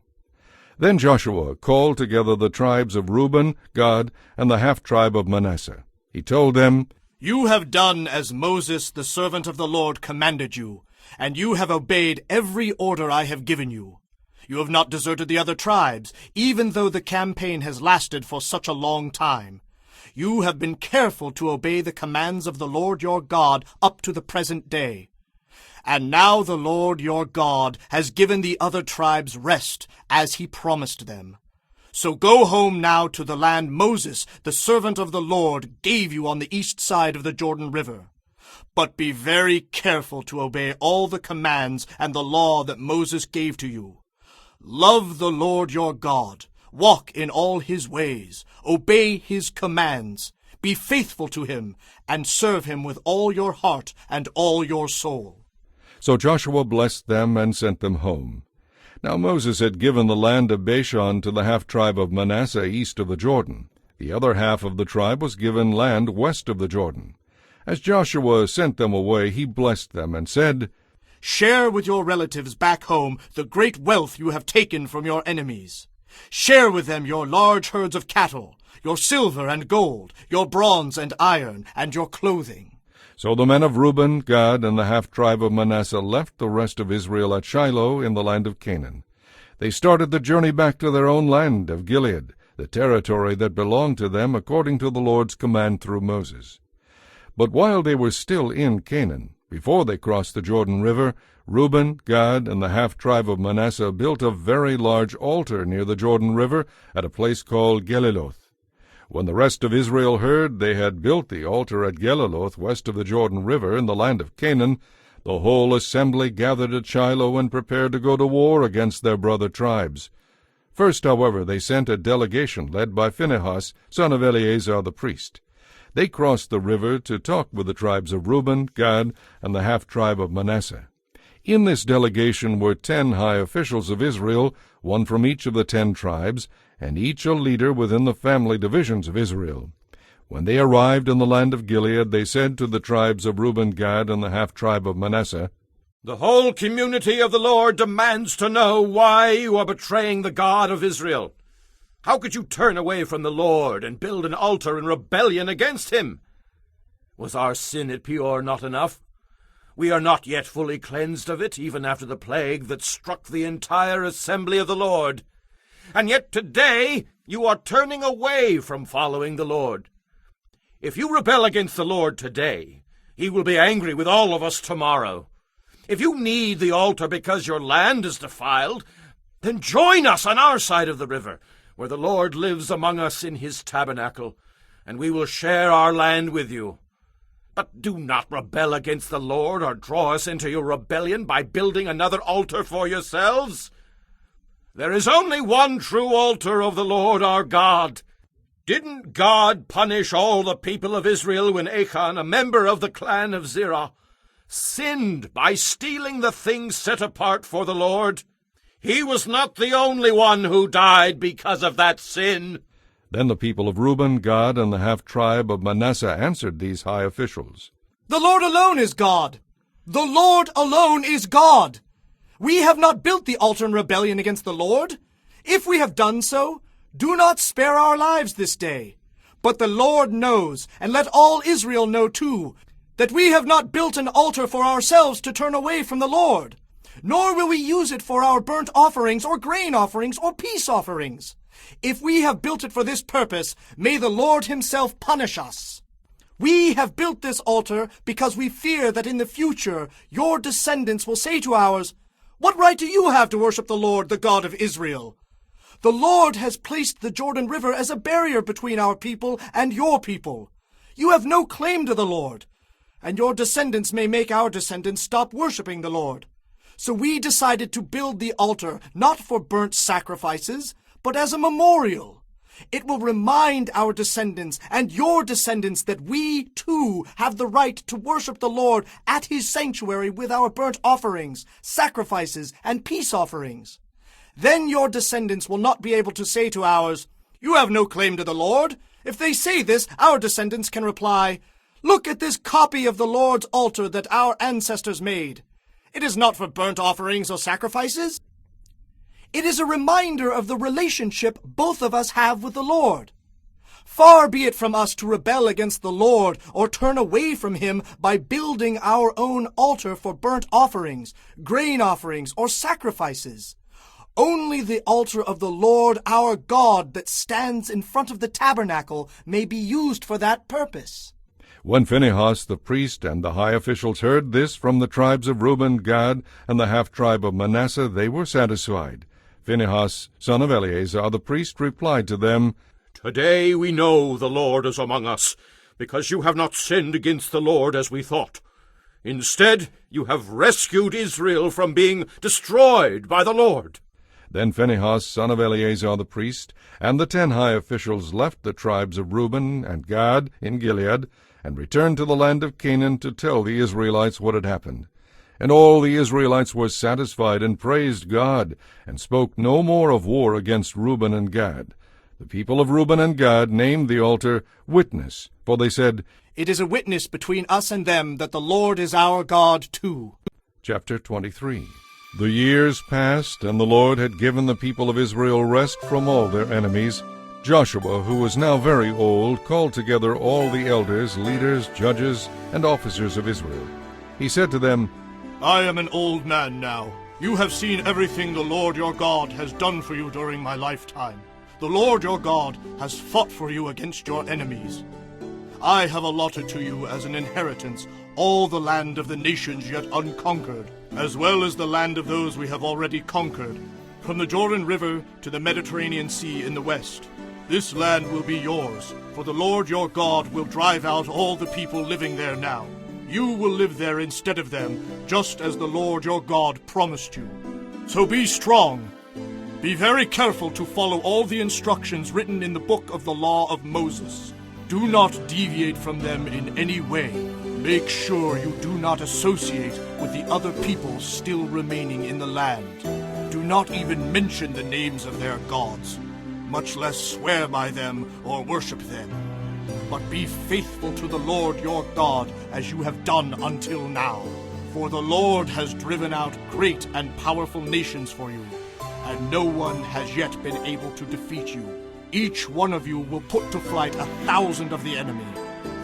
Then Joshua called together the tribes of Reuben, Gad, and the half-tribe of Manasseh. He told them, You have done as Moses, the servant of the Lord, commanded you, and you have obeyed every order I have given you. You have not deserted the other tribes, even though the campaign has lasted for such a long time. You have been careful to obey the commands of the Lord your God up to the present day. And now the Lord your God has given the other tribes rest, as he promised them. So go home now to the land Moses, the servant of the Lord, gave you on the east side of the Jordan River. But be very careful to obey all the commands and the law that Moses gave to you. Love the Lord your God, walk in all his ways, obey his commands, be faithful to him, and serve him with all your heart and all your soul. So Joshua blessed them and sent them home. Now Moses had given the land of Bashan to the half-tribe of Manasseh east of the Jordan. The other half of the tribe was given land west of the Jordan. As Joshua sent them away, he blessed them and said, Share with your relatives back home the great wealth you have taken from your enemies. Share with them your large herds of cattle, your silver and gold, your bronze and iron, and your clothing. So the men of Reuben, Gad, and the half-tribe of Manasseh left the rest of Israel at Shiloh in the land of Canaan. They started the journey back to their own land of Gilead, the territory that belonged to them according to the Lord's command through Moses. But while they were still in Canaan, before they crossed the Jordan River, Reuben, Gad, and the half-tribe of Manasseh built a very large altar near the Jordan River at a place called Geliloth. When the rest of Israel heard they had built the altar at Geliloth west of the Jordan River in the land of Canaan, the whole assembly gathered at Shiloh and prepared to go to war against their brother tribes. First, however, they sent a delegation led by Phinehas, son of Eleazar the priest. They crossed the river to talk with the tribes of Reuben, Gad, and the half-tribe of Manasseh. In this delegation were 10 high officials of Israel, one from each of the 10 tribes, and each a leader within the family divisions of Israel. When they arrived in the land of Gilead, they said to the tribes of Reuben, Gad, and the half-tribe of Manasseh, The whole community of the Lord demands to know why you are betraying the God of Israel. How could you turn away from the Lord and build an altar in rebellion against him? Was our sin at Peor not enough? We are not yet fully cleansed of it, even after the plague that struck the entire assembly of the Lord. And yet today you are turning away from following the Lord. If you rebel against the Lord today, he will be angry with all of us tomorrow. If you need the altar because your land is defiled, then join us on our side of the river, where the Lord lives among us in his tabernacle, and we will share our land with you. But do not rebel against the Lord or draw us into your rebellion by building another altar for yourselves. There is only one true altar of the Lord our God. Didn't God punish all the people of Israel when Achan, a member of the clan of Zerah, sinned by stealing the things set apart for the Lord? He was not the only one who died because of that sin. Then the people of Reuben, Gad, and the half-tribe of Manasseh answered these high officials, The Lord alone is God. The Lord alone is God. We have not built the altar in rebellion against the Lord. If we have done so, do not spare our lives this day. But the Lord knows, and let all Israel know too, that we have not built an altar for ourselves to turn away from the Lord. Nor will we use it for our burnt offerings or grain offerings or peace offerings. If we have built it for this purpose, may the Lord himself punish us. We have built this altar because we fear that in the future your descendants will say to ours, 'What right do you have to worship the Lord, the God of Israel?' The Lord has placed the Jordan River as a barrier between our people and your people. You have no claim to the Lord, and your descendants may make our descendants stop worshiping the Lord. So we decided to build the altar not for burnt sacrifices, but as a memorial. It will remind our descendants and your descendants that we, too, have the right to worship the Lord at his sanctuary with our burnt offerings, sacrifices, and peace offerings. Then your descendants will not be able to say to ours, 'You have no claim to the Lord.' If they say this, our descendants can reply, 'Look at this copy of the Lord's altar that our ancestors made. It is not for burnt offerings or sacrifices. It is a reminder of the relationship both of us have with the Lord. Far be it from us to rebel against the Lord or turn away from him by building our own altar for burnt offerings, grain offerings, or sacrifices. Only the altar of the Lord our God that stands in front of the tabernacle may be used for that purpose." When Phinehas the priest and the high officials heard this from the tribes of Reuben, Gad, and the half-tribe of Manasseh, they were satisfied. Phinehas, son of Eleazar the priest, replied to them, "Today we know the Lord is among us, because you have not sinned against the Lord as we thought. Instead, you have rescued Israel from being destroyed by the Lord." Then Phinehas, son of Eleazar the priest, and the 10 high officials left the tribes of Reuben and Gad in Gilead, and returned to the land of Canaan to tell the Israelites what had happened. And all the Israelites were satisfied and praised God, and spoke no more of war against Reuben and Gad. The people of Reuben and Gad named the altar Witness, for they said, "It is a witness between us and them that the Lord is our God too." Chapter 23. The years passed, and the Lord had given the people of Israel rest from all their enemies. Joshua, who was now very old, called together all the elders, leaders, judges, and officers of Israel. He said to them, "I am an old man now. You have seen everything the Lord your God has done for you during my lifetime. The Lord your God has fought for you against your enemies. I have allotted to you as an inheritance all the land of the nations yet unconquered, as well as the land of those we have already conquered, from the Jordan River to the Mediterranean Sea in the west. This land will be yours, for the Lord your God will drive out all the people living there now. You will live there instead of them, just as the Lord your God promised you. So be strong. Be very careful to follow all the instructions written in the book of the law of Moses. Do not deviate from them in any way. Make sure you do not associate with the other peoples still remaining in the land. Do not even mention the names of their gods, much less swear by them or worship them. But be faithful to the Lord your God as you have done until now. For the Lord has driven out great and powerful nations for you, and no one has yet been able to defeat you. Each one of you will put to flight 1,000 of the enemy.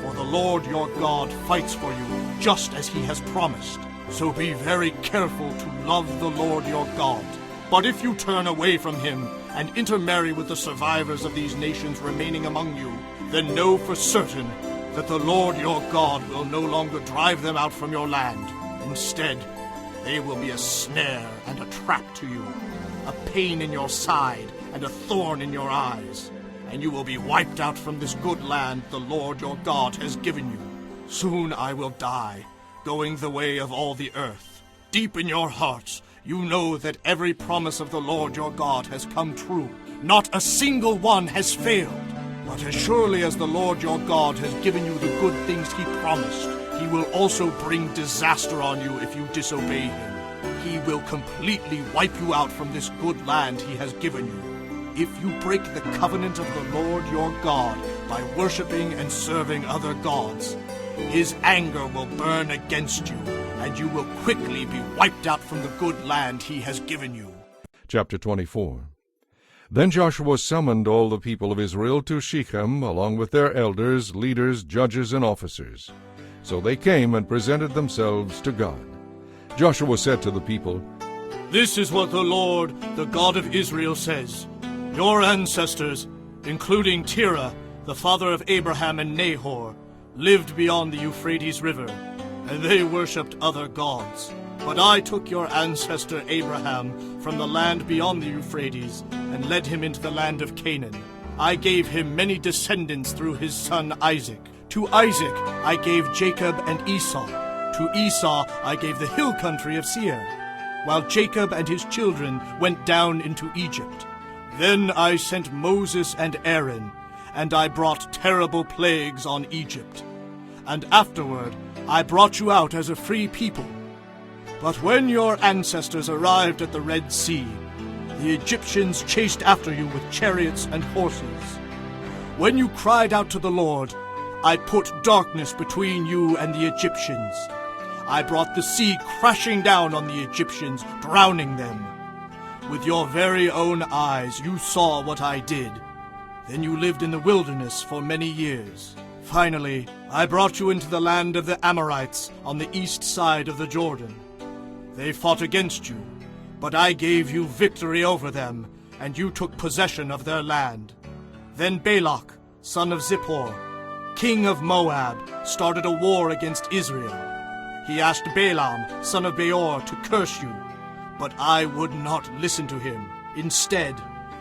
For the Lord your God fights for you, just as he has promised. So be very careful to love the Lord your God. But if you turn away from him and intermarry with the survivors of these nations remaining among you, then know for certain that the Lord your God will no longer drive them out from your land. Instead, they will be a snare and a trap to you, a pain in your side and a thorn in your eyes, and you will be wiped out from this good land the Lord your God has given you. Soon I will die, going the way of all the earth. Deep in your hearts, you know that every promise of the Lord your God has come true. Not a single one has failed. But as surely as the Lord your God has given you the good things he promised, he will also bring disaster on you if you disobey him. He will completely wipe you out from this good land he has given you. If you break the covenant of the Lord your God by worshiping and serving other gods, his anger will burn against you, and you will quickly be wiped out from the good land he has given you." Chapter 24. Then Joshua summoned all the people of Israel to Shechem, along with their elders, leaders, judges, and officers. So they came and presented themselves to God. Joshua said to the people, "This is what the Lord, the God of Israel, says. Your ancestors, including Terah, the father of Abraham and Nahor, lived beyond the Euphrates River, and they worshipped other gods. But I took your ancestor Abraham from the land beyond the Euphrates and led him into the land of Canaan. I gave him many descendants through his son Isaac. To Isaac I gave Jacob and Esau. To Esau I gave the hill country of Seir, while Jacob and his children went down into Egypt. Then I sent Moses and Aaron, and I brought terrible plagues on Egypt. And afterward I brought you out as a free people. But when your ancestors arrived at the Red Sea, the Egyptians chased after you with chariots and horses. When you cried out to the Lord, I put darkness between you and the Egyptians. I brought the sea crashing down on the Egyptians, drowning them. With your very own eyes you saw what I did. Then you lived in the wilderness for many years. Finally, I brought you into the land of the Amorites on the east side of the Jordan. They fought against you, but I gave you victory over them, and you took possession of their land. Then Balak, son of Zippor, king of Moab, started a war against Israel. He asked Balaam, son of Beor, to curse you, but I would not listen to him. Instead,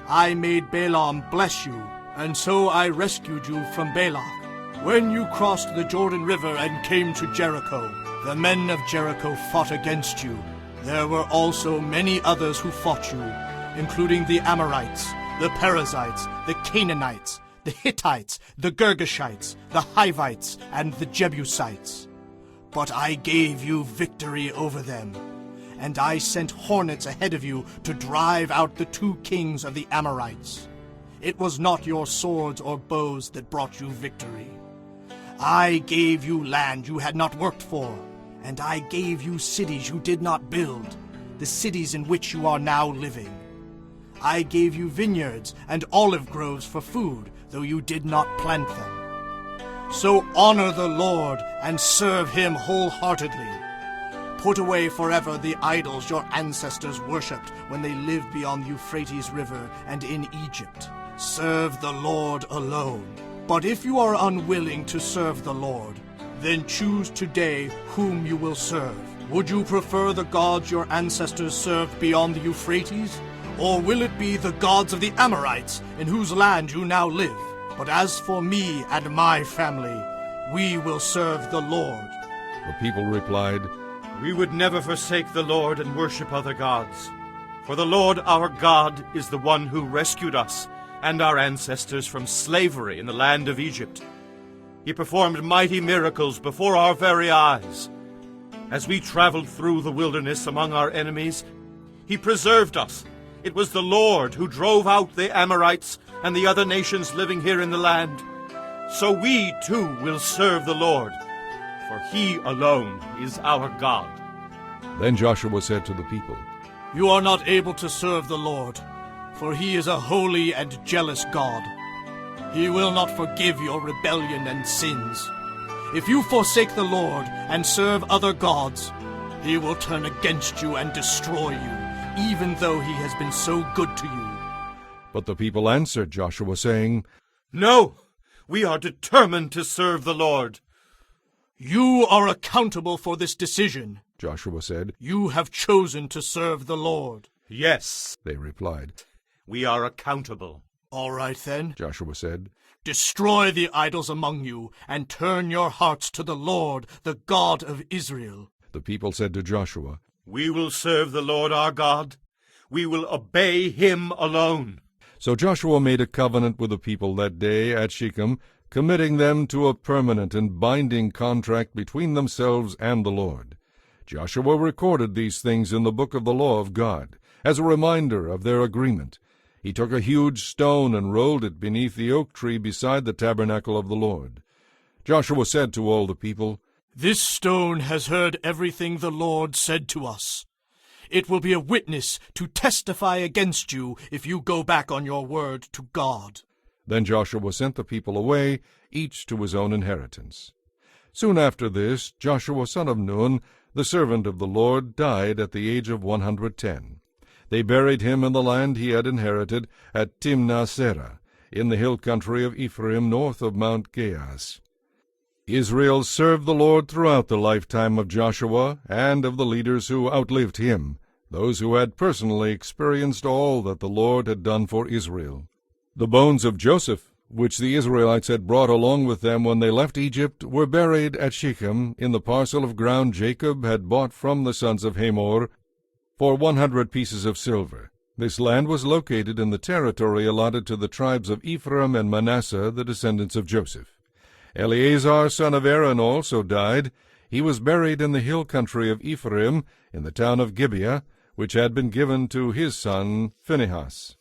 I made Balaam bless you, and so I rescued you from Balak. When you crossed the Jordan River and came to Jericho, the men of Jericho fought against you. There were also many others who fought you, including the Amorites, the Perizzites, the Canaanites, the Hittites, the Girgashites, the Hivites, and the Jebusites. But I gave you victory over them, and I sent hornets ahead of you to drive out the 2 kings of the Amorites. It was not your swords or bows that brought you victory. I gave you land you had not worked for, and I gave you cities you did not build, the cities in which you are now living. I gave you vineyards and olive groves for food, though you did not plant them. So honor the Lord and serve him wholeheartedly. Put away forever the idols your ancestors worshipped when they lived beyond the Euphrates River and in Egypt. Serve the Lord alone. But if you are unwilling to serve the Lord, then choose today whom you will serve. Would you prefer the gods your ancestors served beyond the Euphrates? Or will it be the gods of the Amorites in whose land you now live? But as for me and my family, we will serve the Lord. The people replied, We would never forsake the Lord and worship other gods. For the Lord our God is the one who rescued us and our ancestors from slavery in the land of Egypt. He performed mighty miracles before our very eyes. As we traveled through the wilderness among our enemies, he preserved us. It was the Lord who drove out the Amorites and the other nations living here in the land. So we too will serve the Lord, for he alone is our God. Then Joshua said to the people, You are not able to serve the Lord, for he is a holy and jealous God. He will not forgive your rebellion and sins. If you forsake the Lord and serve other gods, he will turn against you and destroy you, even though he has been so good to you. But the people answered Joshua, saying, No, we are determined to serve the Lord. You are accountable for this decision. Joshua said. You have chosen to serve the Lord. Yes, They replied. we are accountable. All right then. Joshua said, Destroy the idols among you, and turn your hearts to the Lord, the God of Israel. The people said to Joshua, We will serve the Lord our God. We will obey him alone. So Joshua made a covenant with the people that day at Shechem, committing them to a permanent and binding contract between themselves and the Lord. Joshua recorded these things in the book of the law of God, as a reminder of their agreement. He took a huge stone and rolled it beneath the oak tree beside the tabernacle of the Lord. Joshua said to all the people, This stone has heard everything the Lord said to us. It will be a witness to testify against you if you go back on your word to God. Then Joshua sent the people away, each to his own inheritance. Soon after this, Joshua son of Nun, the servant of the Lord, died at the age of 110. They buried him in the land he had inherited at Timnath-Serah, in the hill country of Ephraim, north of Mount Gaas. Israel served the Lord throughout the lifetime of Joshua and of the leaders who outlived him, those who had personally experienced all that the Lord had done for Israel. The bones of Joseph, which the Israelites had brought along with them when they left Egypt, were buried at Shechem in the parcel of ground Jacob had bought from the sons of Hamor for 100 pieces of silver. This land was located in the territory allotted to the tribes of Ephraim and Manasseh, the descendants of Joseph. Eleazar, son of Aaron, also died. He was buried in the hill country of Ephraim, in the town of Gibeah, which had been given to his son Phinehas.